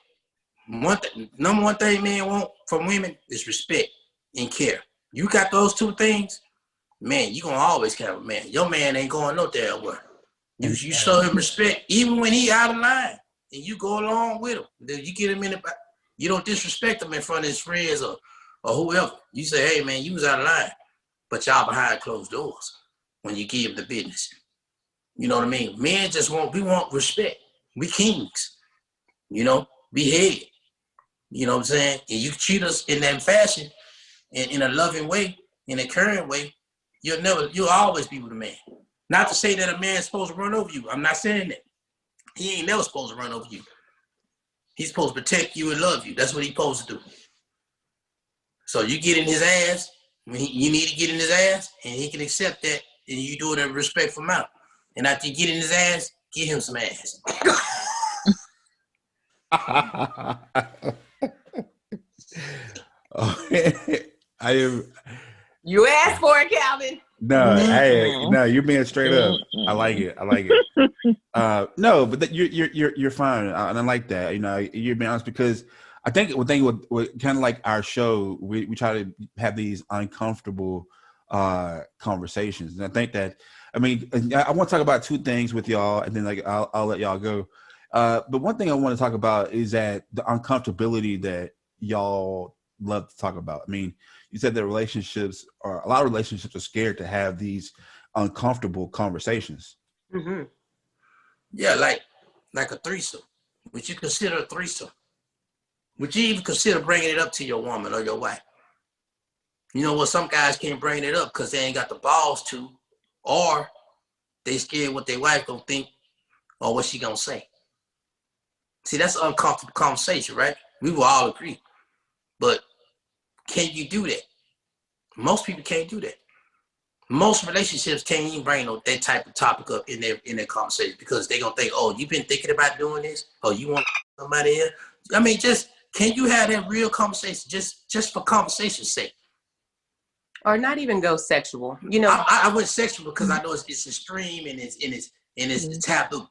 Number one thing men want from women is respect and care. You got those two things, man, you gonna always have a man. Your man ain't going no damn where. You show him respect, even when he out of line, and you go along with him. Then you get him in the back. You don't disrespect him in front of his friends or whoever. You say, "Hey man, you was out of line," but y'all behind closed doors when you give him the business. You know what I mean? Men we want respect. We kings. Be head. You know what I'm saying? And you treat us in that fashion, and in a loving way, in a caring way, you'll always be with a man. Not to say that a man's supposed to run over you. I'm not saying that. He ain't never supposed to run over you. He's supposed to protect you and love you. That's what he's supposed to do. So you get in his ass, you need to get in his ass, and he can accept that, and you do it in a respectful manner. And after you get in his ass, give him some ass. I am. You asked for it, Calvin. No, you're being straight up. I like it. No, but you're fine, and I like that. You're being honest, because I think with kind of like our show, we try to have these uncomfortable conversations, and I think that I want to talk about two things with y'all, and then I'll let y'all go. But one thing I want to talk about is that the uncomfortability that y'all love to talk about. You said that a lot of relationships are scared to have these uncomfortable conversations. Mm-hmm. Yeah, like a threesome. Would you consider a threesome? Would you even consider bringing it up to your woman or your wife? Some guys can't bring it up because they ain't got the balls to, or they scared what their wife gonna think or what she gonna say. See, that's an uncomfortable conversation, right? We will all agree. But can you do that? Most people can't do that. Most relationships can't even bring that type of topic up in their conversation because they're gonna think, oh, you've been thinking about doing this, or you want somebody else. I mean, just can you have that real conversation just for conversation's sake? Or not even go sexual. You know, I went sexual because I know it's extreme and it's taboo.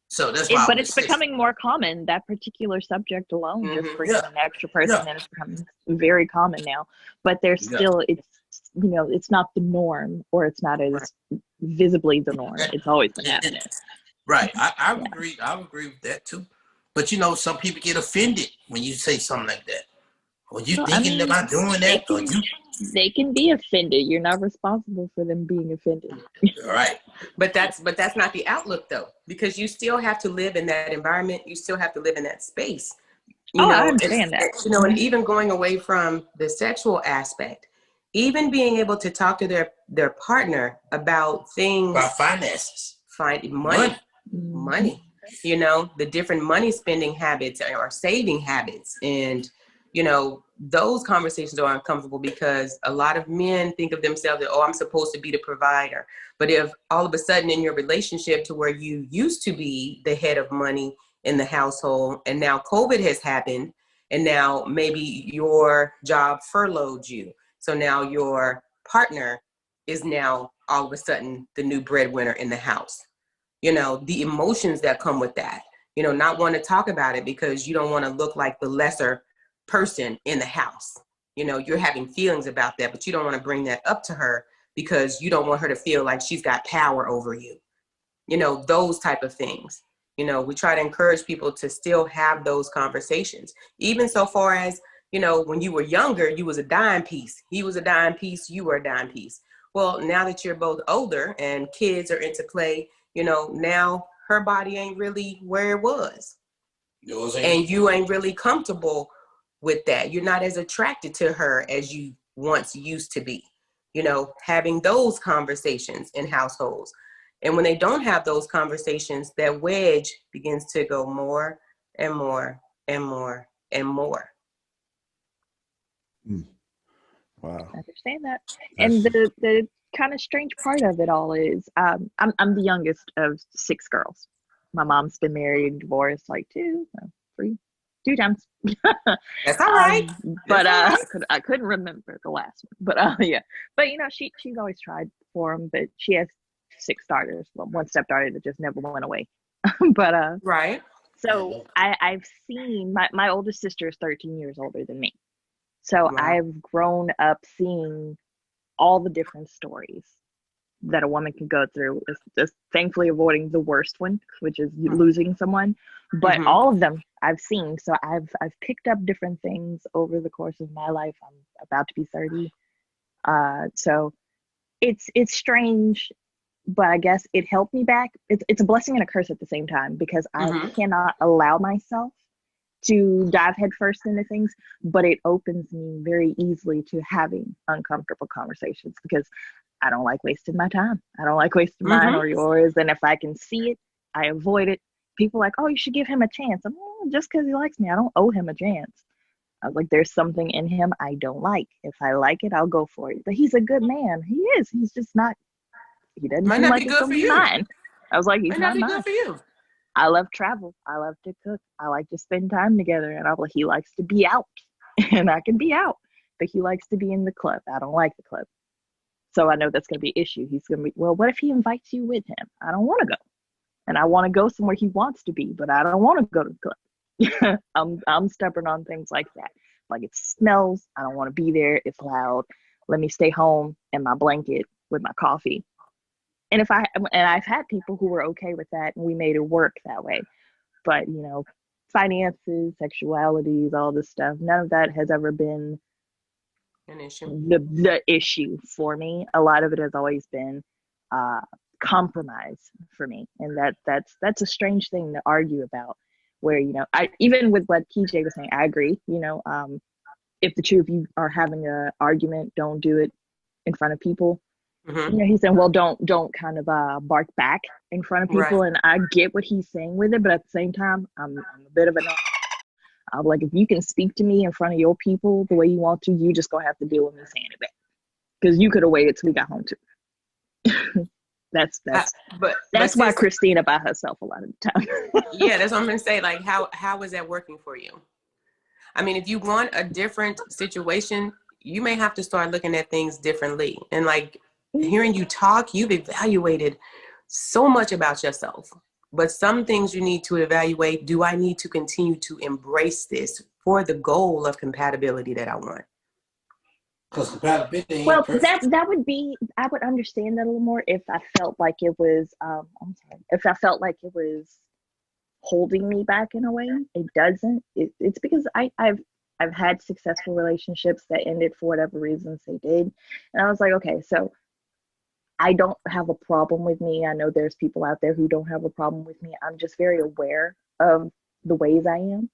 So that's why. But it's becoming more common. That particular subject alone, just bringing an extra person in, is becoming very common now. But there's still, it's, you know, it's not the norm, or it's not as visibly the norm. It's always been happening. Right. I agree. I agree with that too. But you know, some people get offended when you say something like that. Or you thinking about doing that? They can be offended. You're not responsible for them being offended. All right. But that's not the outlook though, because you still have to live in that environment. You still have to live in that space. You know, I understand that. You know, and even going away from the sexual aspect, even being able to talk to their partner about things, about finances, money. You know, the different money spending habits or saving habits, and you know, those conversations are uncomfortable because a lot of men think of themselves that, oh, I'm supposed to be the provider. But if all of a sudden in your relationship to where you used to be the head of money in the household, and now COVID has happened, and now maybe your job furloughed you. So now your partner is now all of a sudden the new breadwinner in the house. You know, the emotions that come with that, you know, not want to talk about it because you don't want to look like the lesser person in the house. You know, you're having feelings about that, but you don't want to bring that up to her because you don't want her to feel like she's got power over you. You know, those type of things. You know, we try to encourage people to still have those conversations, even so far as, you know, when you were younger, you was a dime piece. He was a dime piece. You were a dime piece. Well, now that you're both older and kids are into play, you know, now her body ain't really where it was. And you ain't really comfortable with that. You're not as attracted to her as you once used to be. You know, having those conversations in households. And when they don't have those conversations, that wedge begins to go more and more and more and more. Wow. I understand that. And the kind of strange part of it all is I'm the youngest of 6 girls. My mom's been married and divorced like 2 times. That's all right. But I couldn't remember the last one. But yeah. But you know, she's always tried for them, but she has 6 daughters, well, 1 stepdaughter that just never went away. But right. So I've seen my oldest sister is 13 years older than me. So I've grown up seeing all the different stories that a woman can go through, just thankfully avoiding the worst one, which is losing someone. But all of them I've seen. So I've picked up different things over the course of my life. I'm about to be 30. So it's strange, but I guess it helped me back. It's a blessing and a curse at the same time, because I cannot allow myself to dive headfirst into things, but it opens me very easily to having uncomfortable conversations, because I don't like wasting my time. I don't like wasting mine or yours. And if I can see it, I avoid it. People are like, oh, you should give him a chance. I'm just because he likes me, I don't owe him a chance. I was like, there's something in him I don't like. If I like it, I'll go for it. But he's a good man. He is. He's just not. He doesn't might seem not like be it's good for be you. mine. I was like, he's might not not be mine. good for you. I love travel. I love to cook. I like to spend time together. And I'm like, he likes to be out, and I can be out, but he likes to be in the club. I don't like the club. So I know that's going to be an issue. He's going to be, well, what if he invites you with him? I don't want to go. And I want to go somewhere he wants to be, but I don't want to go to the club. I'm stubborn on things like that. Like, it smells. I don't want to be there. It's loud. Let me stay home in my blanket with my coffee. And I've had people who were okay with that, and we made it work that way. But, you know, finances, sexualities, all this stuff, none of that has ever been an issue. The issue for me. A lot of it has always been compromise for me, and that's a strange thing to argue about. Where, you know, I even with what PJ was saying, I agree. You know, if the two of you are having an argument, don't do it in front of people. You know, he's saying, well, don't kind of bark back in front of people. Right. And I get what he's saying with it, but at the same time, I'm a bit of I'm like, if you can speak to me in front of your people the way you want to, you just gonna have to deal with me saying it back, because you could have waited till we got home too. That's but why Christina by herself a lot of the time. Yeah, that's what I'm gonna say. Like, how is that working for you? I mean, if you want a different situation, you may have to start looking at things differently. And like hearing you talk, you've evaluated so much about yourself. But some things you need to evaluate. Do I need to continue to embrace this for the goal of compatibility that I want? Because compatibility ain't Well, perfect. that would be, I would understand that a little more if I felt like it was, if I felt like it was holding me back in a way. It doesn't. It's because I've had successful relationships that ended for whatever reasons they did. And I was like, okay, so I don't have a problem with me. I know there's people out there who don't have a problem with me. I'm just very aware of the ways I am.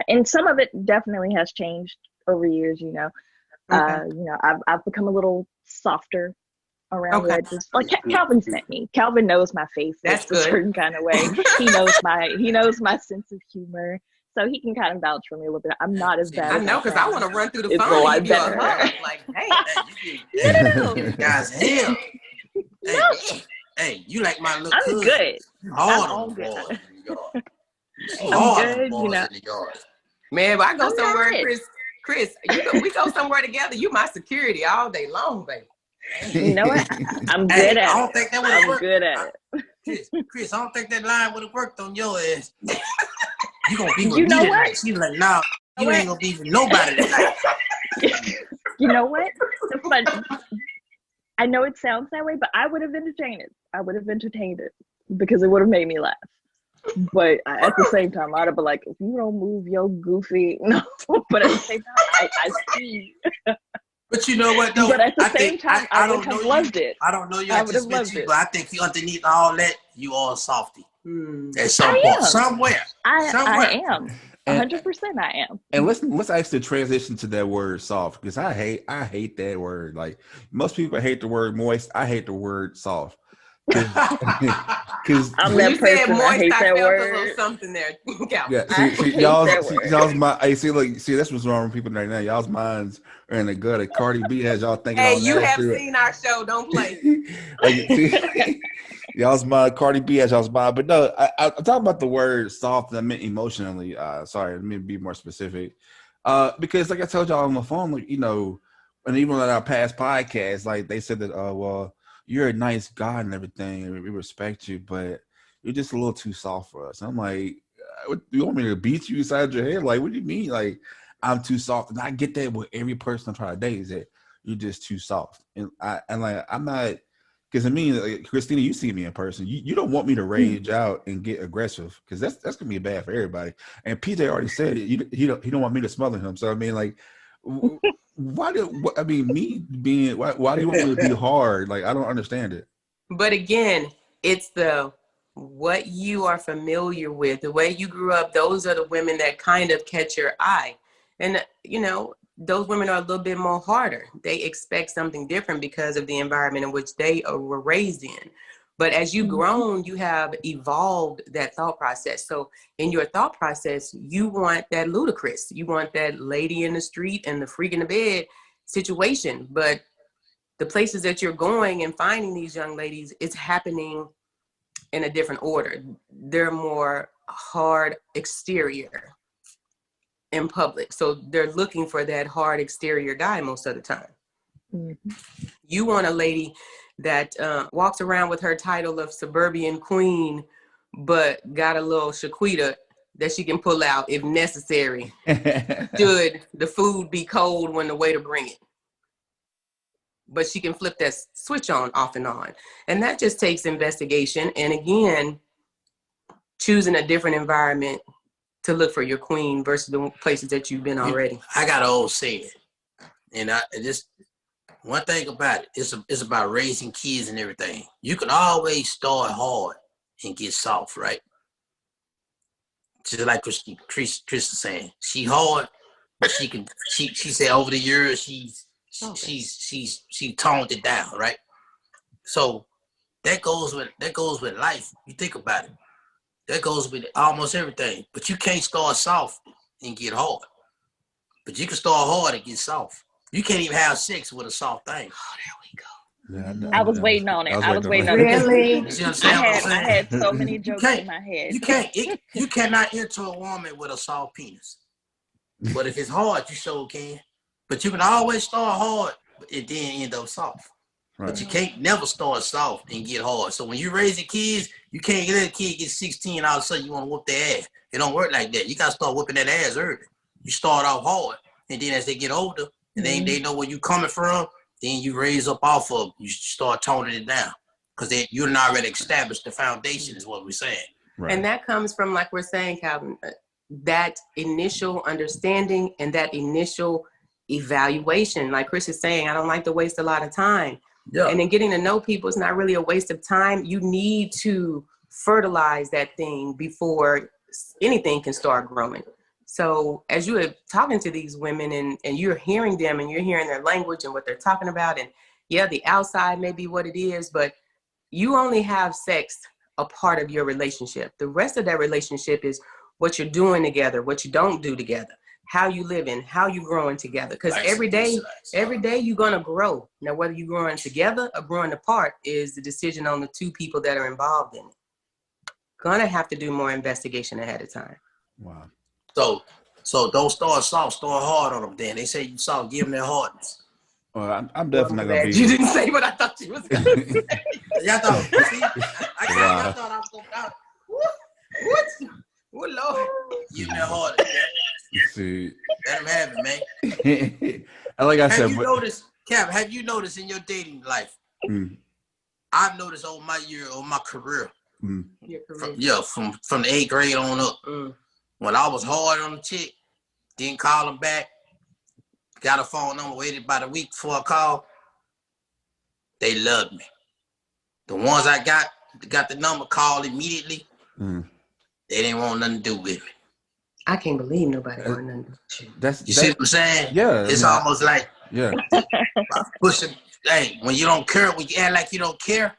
And some of it definitely has changed over years, you know. Okay. You know, I've become a little softer around the edges. Like Calvin sent me. Calvin knows my face. That's a certain kind of way. He knows my sense of humor. So he can kind of vouch for me a little bit. I'm not as bad. I know, because I want to run through the It's a phone lot and give you a better. hug. Like, hey, No. You guys, hell. Hey, you like my little I'm cousin. good. You hard I'm all on the good. boys in the yard. You I'm hard on good, the boys you know. in the yard. man, if I go I'm somewhere, not. Chris, we go somewhere together. You my security all day long, baby. You know what? I'm Hey, good I at don't it. think that would have I'm worked. good at it. Chris, I don't think that line would have worked on your ass. You gonna be with You me know tonight. what? She's like, no, you ain't gonna be with nobody tonight. You know what? I know it sounds that way, but I would have entertained it. I would have entertained it because it would have made me laugh. But at the same time, I'd have been like, if you don't move your goofy, no. But at the same time, I see. But you know what, though? But at the same time, I would don't have know loved you. it. I don't know you. I I would just have met loved you, it. but I think you underneath all that, you are softy. At I some point, am. somewhere. I am. 100% I am. And let's actually transition to that word soft, because I hate that word. Like, most people hate the word moist. I hate the word soft. Because I'm when that you said person. I moist, hate I that felt a little word. something there. Calvin. yeah, I see hate that word. y'all's my. Hey, see, that's what's wrong with people right now. Y'all's minds are in the gutter. Cardi B has y'all thinking Hey, all you have nasty. seen our show. Don't play. Like, see, y'all's mind. Cardi B has y'all's mind. But no, I'm talking about the word soft. And I meant emotionally. Sorry, let me be more specific. Because like I told y'all on the phone, like, you know, and even on our past podcasts, like they said that, well, you're a nice guy and everything, and we respect you, but you're just a little too soft for us. And I'm like, what, you want me to beat you inside your head? Like, what do you mean? Like, I'm too soft? And I get that with every person I try to date, is that you're just too soft. And I'm not, because I mean, like, Christina, you see me in person. You don't want me to rage out and get aggressive, because that's gonna be bad for everybody. And PJ already said it. He don't want me to smother him. So I mean, like, why do you want me to be hard? Like, I don't understand it. But again, it's what you are familiar with, the way you grew up. Those are the women that kind of catch your eye. And, you know, those women are a little bit more harder. They expect something different because of the environment in which they were raised in. But as you've grown, you have evolved that thought process. So in your thought process, you want that ludicrous. You want that lady in the street and the freak in the bed situation. But the places that you're going and finding these young ladies, it's happening in a different order. They're more hard exterior in public. So they're looking for that hard exterior guy most of the time. You want a lady that walks around with her title of suburban queen, but got a little shaquita that she can pull out if necessary, should the food be cold when the waiter bring it. But she can flip that switch on, off and on. And that just takes investigation. And again, choosing a different environment to look for your queen versus the places that you've been already. I got an old saying, and just one thing about it, it's about raising kids and everything. You can always start hard and get soft, right? Just like Chris is saying, she hard, but she said over the years she toned it down, right? So that goes with life. You think about it. That goes with almost everything. But you can't start soft and get hard. But you can start hard and get soft. You can't even have sex with a soft thing. Oh, there we go. Yeah, I was waiting on it. I was waiting on it. Really? You see what I'm saying? I had so many jokes in my head. You cannot enter a woman with a soft penis. But if it's hard, you sure can. But you can always start hard and then end up soft. Right. But you can't never start soft and get hard. So when you raising kids, you can't let a kid get 16 all of a sudden you want to whoop their ass. It don't work like that. You gotta start whooping that ass early. You start off hard, and then as they get older, and then they know where you coming from, then you raise up off of. You start toning it down because you're not already established the foundation. Is what we're saying. Right. And that comes from, like we're saying, Calvin, that initial understanding and that initial evaluation. Like Chris is saying, I don't like to waste a lot of time. Yeah. And then getting to know people is not really a waste of time. You need to fertilize that thing before anything can start growing. So as you are talking to these women and you're hearing them and you're hearing their language and what they're talking about, and yeah, the outside may be what it is, but you only have sex a part of your relationship. The rest of that relationship is what you're doing together, what you don't do together, how you living, how you growing together. Because every day you're gonna grow. Now, whether you're growing together or growing apart is the decision on the two people that are involved in it. Gonna have to do more investigation ahead of time. Wow. So don't start soft, start hard on them. Then they say you soft, give them their hardness. Well, I'm definitely not gonna be. You didn't say what I thought you was gonna say. Y'all thought, see, I thought I was gonna. What? What Lord? Give them their hardness. See, Let them have it, man. like I said, have you noticed, Cap? Have you noticed in your dating life? I've noticed over my career. From the 8th grade on up. When I was hard on the chick, didn't call them back, got a phone number, waited about a week before I called, they loved me. The ones I got the number, called immediately, they didn't want nothing to do with me. I can't believe nobody wanted nothing to do with you. You see what I'm saying? Yeah. It's almost like pushing. Hey, when you don't care, when you act like you don't care,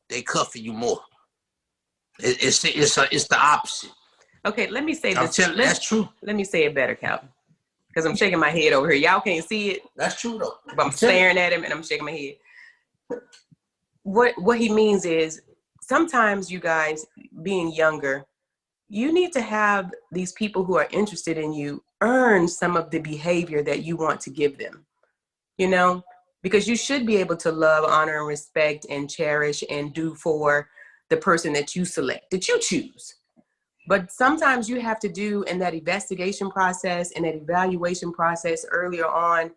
they cuffing you more. It's the opposite. Okay, let me say I'm this. telling you, that's true. Let me say it better, Calvin. Because I'm shaking my head over here. Y'all can't see it. That's true, though. But I'm staring at him and I'm shaking my head. What he means is sometimes you guys, being younger, you need to have these people who are interested in you earn some of the behavior that you want to give them. You know? Because you should be able to love, honor, and respect and cherish and do for the person that you select, that you choose. But sometimes you have to do in that investigation process and that evaluation process earlier on,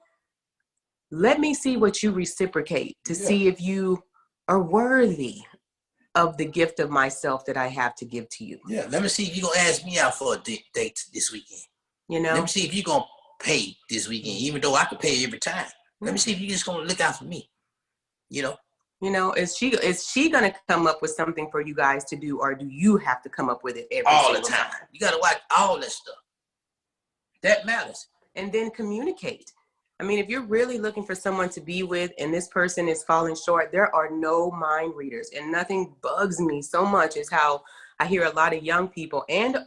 let me see what you reciprocate to see if you are worthy of the gift of myself that I have to give to you. Yeah, let me see if you're going to ask me out for a date this weekend. You know? Let me see if you're going to pay this weekend, even though I could pay every time. Let me see if you're just going to look out for me, you know? You know, is she gonna come up with something for you guys to do, or do you have to come up with it all the time? You gotta watch all that stuff. That matters. And then communicate. I mean, if you're really looking for someone to be with and this person is falling short, there are no mind readers. And nothing bugs me so much as how I hear a lot of young people and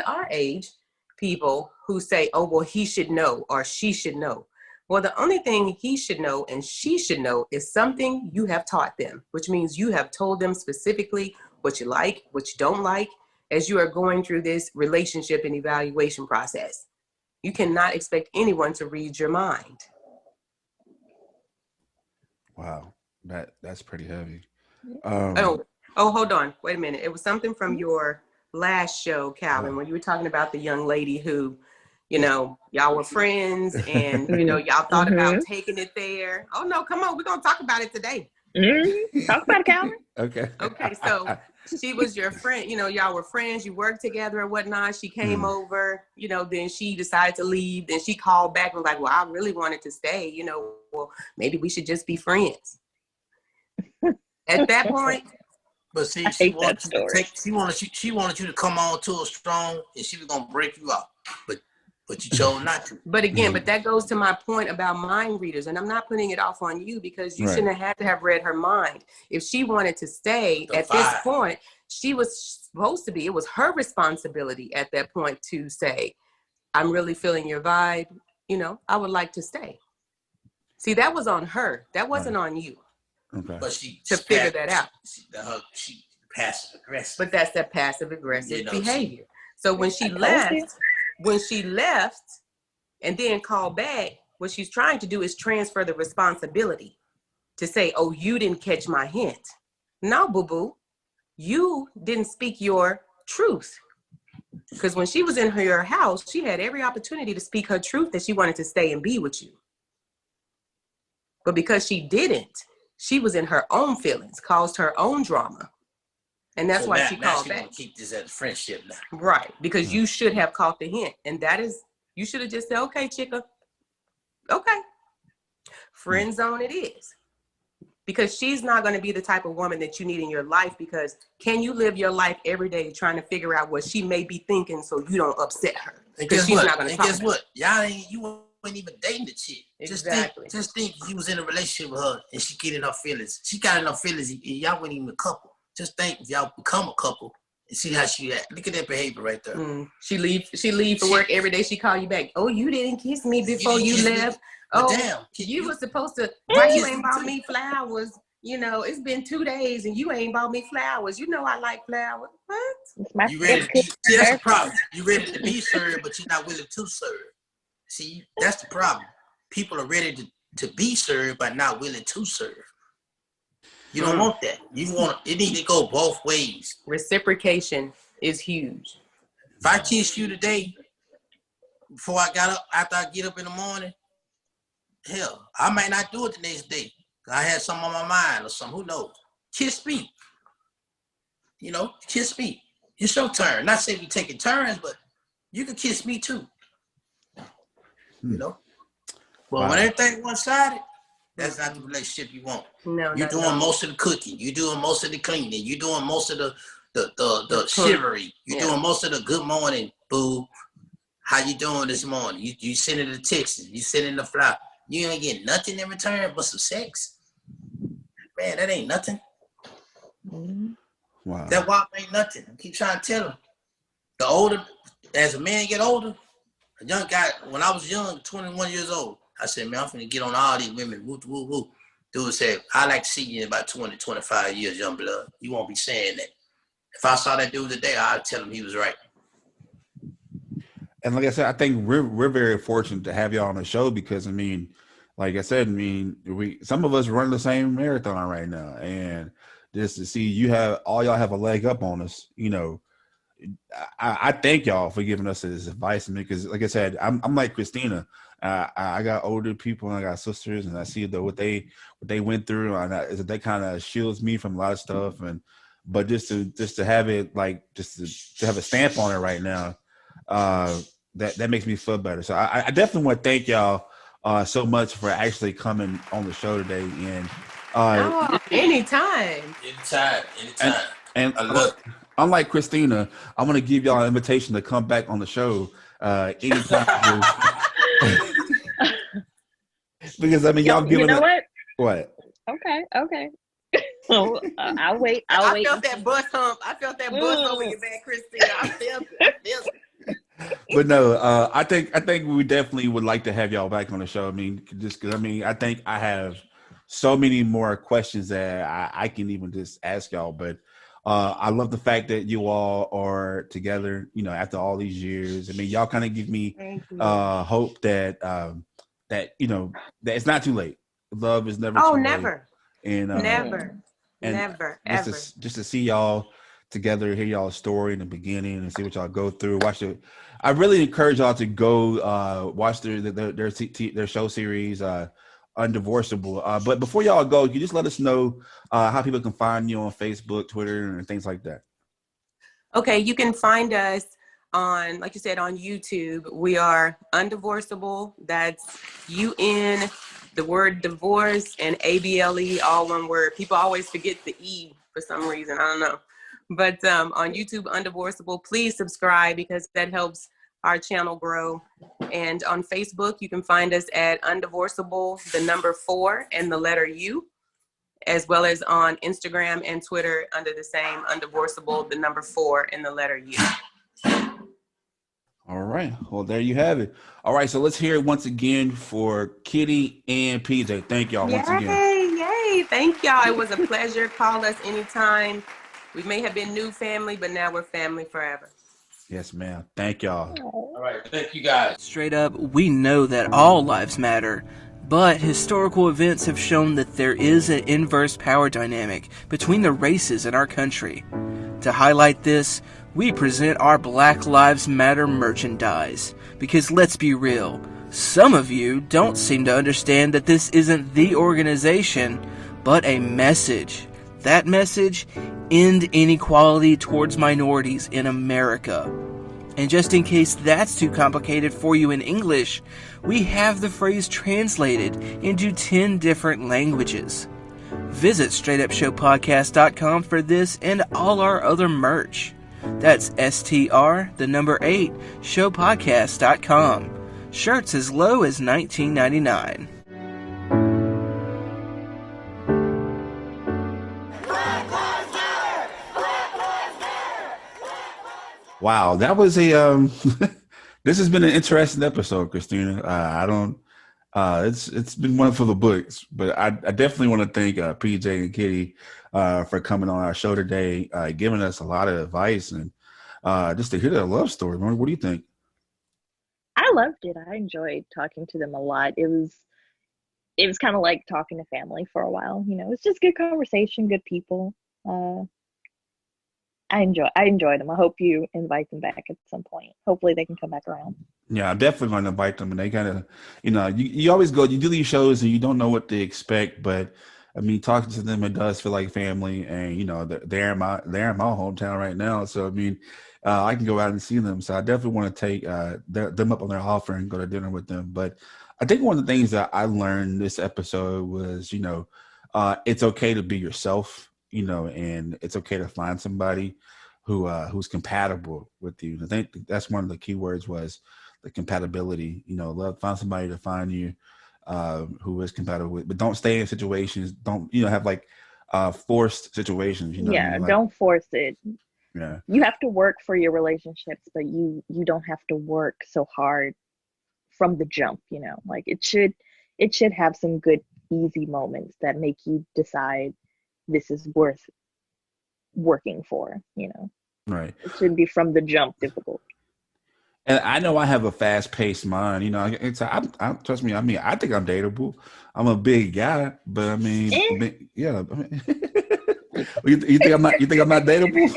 our age people who say, oh, well, he should know or she should know. Well, the only thing he should know and she should know is something you have taught them, which means you have told them specifically what you like, what you don't like, as you are going through this relationship and evaluation process. You cannot expect anyone to read your mind. Wow, that's pretty heavy. Hold on. Wait a minute. It was something from your last show, Calvin, when you were talking about the young lady who, you know, y'all were friends and, you know, y'all thought about taking it there. Oh, no, come on. We're going to talk about it today. Talk about it, Calvin. Okay. Okay, so she was your friend. You know, y'all were friends. You worked together and whatnot. She came over, you know, then she decided to leave. Then she called back and was like, well, I really wanted to stay. You know, well, maybe we should just be friends. At that point. But see, she wanted you to come on to her strong and she was going to break you out. But you chose not to. But again, but that goes to my point about mind readers. And I'm not putting it off on you because you shouldn't have had to have read her mind. If she wanted to stay at this point, she was supposed to be, it was her responsibility at that point to say, I'm really feeling your vibe. You know, I would like to stay. See, that was on her. That wasn't on you. Okay. But she to figure that out. She passive aggressive. But that's that passive aggressive behavior. So when she left, and then called back, what she's trying to do is transfer the responsibility to say, oh, you didn't catch my hint. No, boo-boo, you didn't speak your truth. Because when she was in her house, she had every opportunity to speak her truth that she wanted to stay and be with you. But because she didn't, she was in her own feelings, caused her own drama. And that's why she called back. Want to keep this as a friendship now. Right, because you should have caught the hint. And that is, you should have just said, okay, chicka, okay. Friend zone it is. Because she's not going to be the type of woman that you need in your life, because can you live your life every day trying to figure out what she may be thinking so you don't upset her? Because she's not going to talk. And guess what? You weren't even dating the chick. Exactly. Just think you was in a relationship with her and she get in her feelings. She got in her feelings and y'all weren't even a couple. Just think if y'all become a couple and see how she act. Look at that behavior right there. She leave for work every day. She call you back. Oh, you didn't kiss me before you left. Oh, damn. You were supposed to, why you ain't bought me flowers? You know, it's been 2 days and you ain't bought me flowers. You know I like flowers. What? You ready to be, see, that's the problem. You ready to be served, but you're not willing to serve. See, that's the problem. People are ready to be served, but not willing to serve. You don't want that. It need to go both ways. Reciprocation is huge. If I kiss you today, before I got up, after I get up in the morning, hell, I might not do it the next day. I had something on my mind or something, who knows? Kiss me. You know, kiss me. It's your turn. Not saying we taking turns, but you can kiss me too. You know? But when everything one-sided, that's not the relationship you want. No, you're doing most of the cooking. You're doing most of the cleaning. You're doing most of the chivalry. You're doing most of the good morning, boo. How you doing this morning? You sending the texts. You sending the flower. You ain't getting nothing in return but some sex. Man, that ain't nothing. Wow. That WAP ain't nothing. I keep trying to tell them. The older, as a man get older, a young guy, when I was young, 21 years old, I said, man, I'm finna get on all these women. Woo, woo, woo. Dude said, I like to see you in about 20, 25 years, young blood. You won't be saying that. If I saw that dude today, I'd tell him he was right. And like I said, I think we're very fortunate to have y'all on the show because, I mean, like I said, I mean, some of us run the same marathon right now. And just to see y'all have a leg up on us, you know, I thank y'all for giving us this advice. Because like I said, I'm like Christina. I got older people and I got sisters, and I see what they went through, and that kind of shields me from a lot of stuff. But just to have it, like, just to have a stamp on it right now, that makes me feel better. So I definitely want to thank y'all so much for actually coming on the show today. And anytime. And look, unlike Christina, I'm going to give y'all an invitation to come back on the show anytime. Because I mean, y'all giving. You know what? Okay. So I'll wait. I felt that bus hump. I felt that bus over your back, Christina. I felt it. But no, I think we definitely would like to have y'all back on the show. I mean, just because I think I have so many more questions that I can even just ask y'all. But I love the fact that you all are together, you know, after all these years. I mean, y'all kind of give me hope that that, you know, that it's not too late. Love is never too late. Never. And never, ever. Just to see y'all together, hear y'all's story in the beginning, and see what y'all go through. Watch it. I really encourage y'all to go watch their show series, UnDivorceable. But before y'all go, you just let us know how people can find you on Facebook, Twitter, and things like that. Okay, you can find us on, like you said, on YouTube. We are UnDivorceable. That's UN, the word divorce, and ABLE, all one word. People always forget the E for some reason. I don't know. But on YouTube, UnDivorceable, please subscribe because that helps our channel grow. And on Facebook, you can find us at UnDivorceable, the number 4 and the letter U, as well as on Instagram and Twitter under the same UnDivorceable, the number 4 and the letter U. All right. Well, there you have it. All right. So let's hear it once again for Kitty and PJ. Thank y'all once again. Yay. Okay, thank y'all. It was a pleasure. Call us anytime. We may have been new family, but now we're family forever. Yes, ma'am. Thank y'all. All right, thank you guys. Straight up, we know that all lives matter, but historical events have shown that there is an inverse power dynamic between the races in our country. To highlight this, we present our Black Lives Matter merchandise. Because let's be real, some of you don't seem to understand that this isn't the organization, but a message. That message: end inequality towards minorities in America. And just in case that's too complicated for you in English, we have the phrase translated into 10 different languages. Visit Straight8showpodcast.com for this and all our other merch. That's STR8 showpodcast.com. Shirts as low as $19.99. Wow, that was a this has been an interesting episode, Christina. It's been one for the books, but I definitely want to thank PJ and Kitty for coming on our show today, giving us a lot of advice and just to hear their love story. What do you think? I loved it. I enjoyed talking to them a lot. It was kind of like talking to family for a while. You know, it's just good conversation, good people. I enjoyed them. I hope you invite them back at some point. Hopefully they can come back around. Yeah, I'm definitely going to invite them. And they kind of, you always you do these shows and you don't know what to expect, but I mean, talking to them, it does feel like family. And, they're in my hometown right now. So, I mean, I can go out and see them. So I definitely want to take them up on their offer and go to dinner with them. But I think one of the things that I learned this episode was, it's okay to be yourself. And it's okay to find somebody who's compatible with you. I think that's one of the key words was the compatibility. Find somebody to find you who is compatible with, but don't stay in situations. Don't have like forced situations. Don't force it. Yeah, you have to work for your relationships, but you don't have to work so hard from the jump. Like it should have some good easy moments that make you decide this is worth working for, Right. It shouldn't be from the jump difficult. And I know I have a fast-paced mind. Trust me. I mean, I think I'm dateable. I'm a big guy, but I mean, yeah. I mean, you think I'm not? You think I'm not dateable?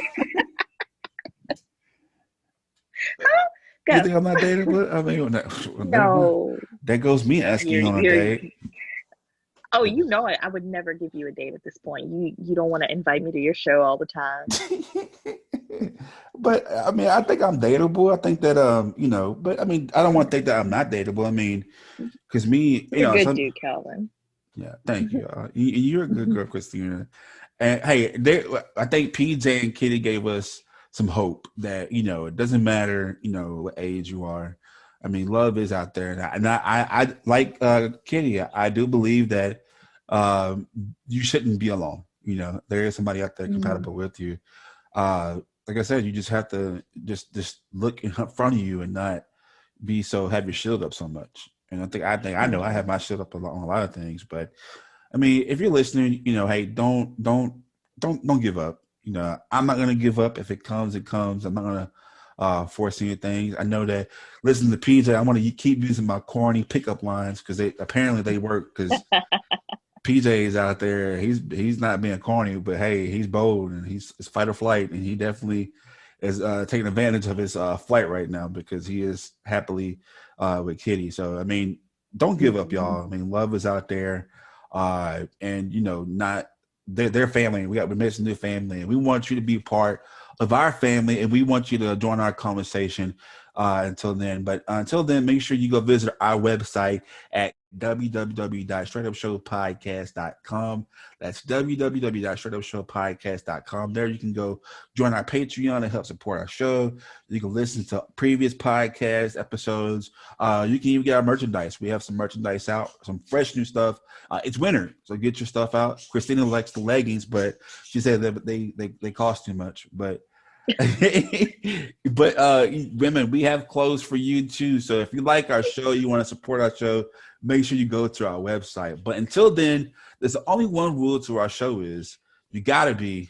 You think I'm not dateable? I mean, no. That goes me asking you on a date. Oh, I would never give you a date at this point. You don't want to invite me to your show all the time. But I mean, I think I'm dateable. I think that but I mean, I don't want to think that I'm not dateable. I mean, because me, you're a good dude, Calvin. Yeah, thank you. You're a good girl, Christina. And hey, I think PJ and Kitty gave us some hope that it doesn't matter what age you are. I mean, love is out there, and I like Kitty. I do believe that you shouldn't be alone. There is somebody out there compatible with you. Like I said, you just have to just look in front of you and not have your shield up so much. And I know I have my shield up on a lot of things. But I mean, if you're listening, hey, don't give up. I'm not gonna give up. If it comes, it comes. I'm not gonna force anything. I know that. Listen to PJ. I want to keep using my corny pickup lines because they work. Because PJ is out there. He's not being corny, but hey, he's bold and he's fight or flight, and he definitely is taking advantage of his flight right now because he is happily with Kitty. So I mean, don't give up, y'all. I mean, love is out there, and not their family. We're missing their family, and we want you to be part of our family, and we want you to join our conversation. Until then, make sure you go visit our website at www.straightupshowpodcast.com. That's www.straightupshowpodcast.com. There you can go join our Patreon to help support our show. You can listen to previous podcast episodes. You can even get our merchandise. We have some merchandise out, some fresh new stuff. It's winter, so get your stuff out. Christina likes the leggings, but she said that they cost too much. But women, we have clothes for you too. So if you like our show, you want to support our show, make sure you go to our website. But until then, There's only one rule to our show is you gotta be.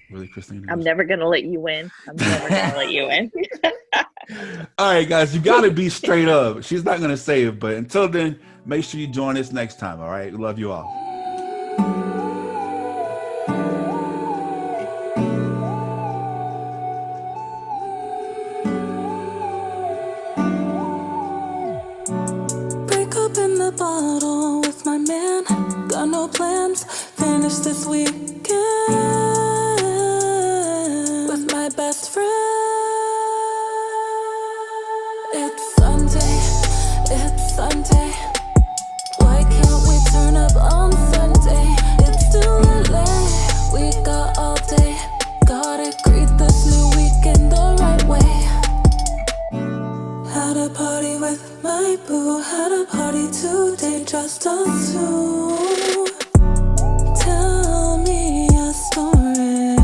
Really, Christine? I'm never gonna let you win. I'm never gonna let you win. All right, guys, you gotta be straight up. She's not gonna say it, but until then, make sure you join us next time. All right, we love you all. Break open the bottle with my man. Got no plans. Finish this weekend with my best friend. It's Sunday. It's Sunday. Why can't we turn up on Sunday? It's still LA. We got all day. Gotta greet this new weekend the right way. Had a party with my boo. Had a party today, just us two. Tell me a story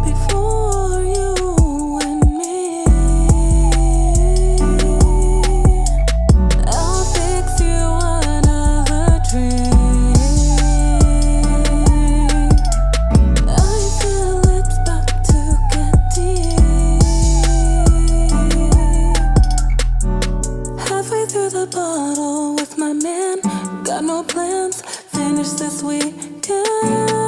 before you and me. I'll fix you another drink. I feel it's about to get deep. Halfway through the bottle with my man. Got no plans. Finish this weekend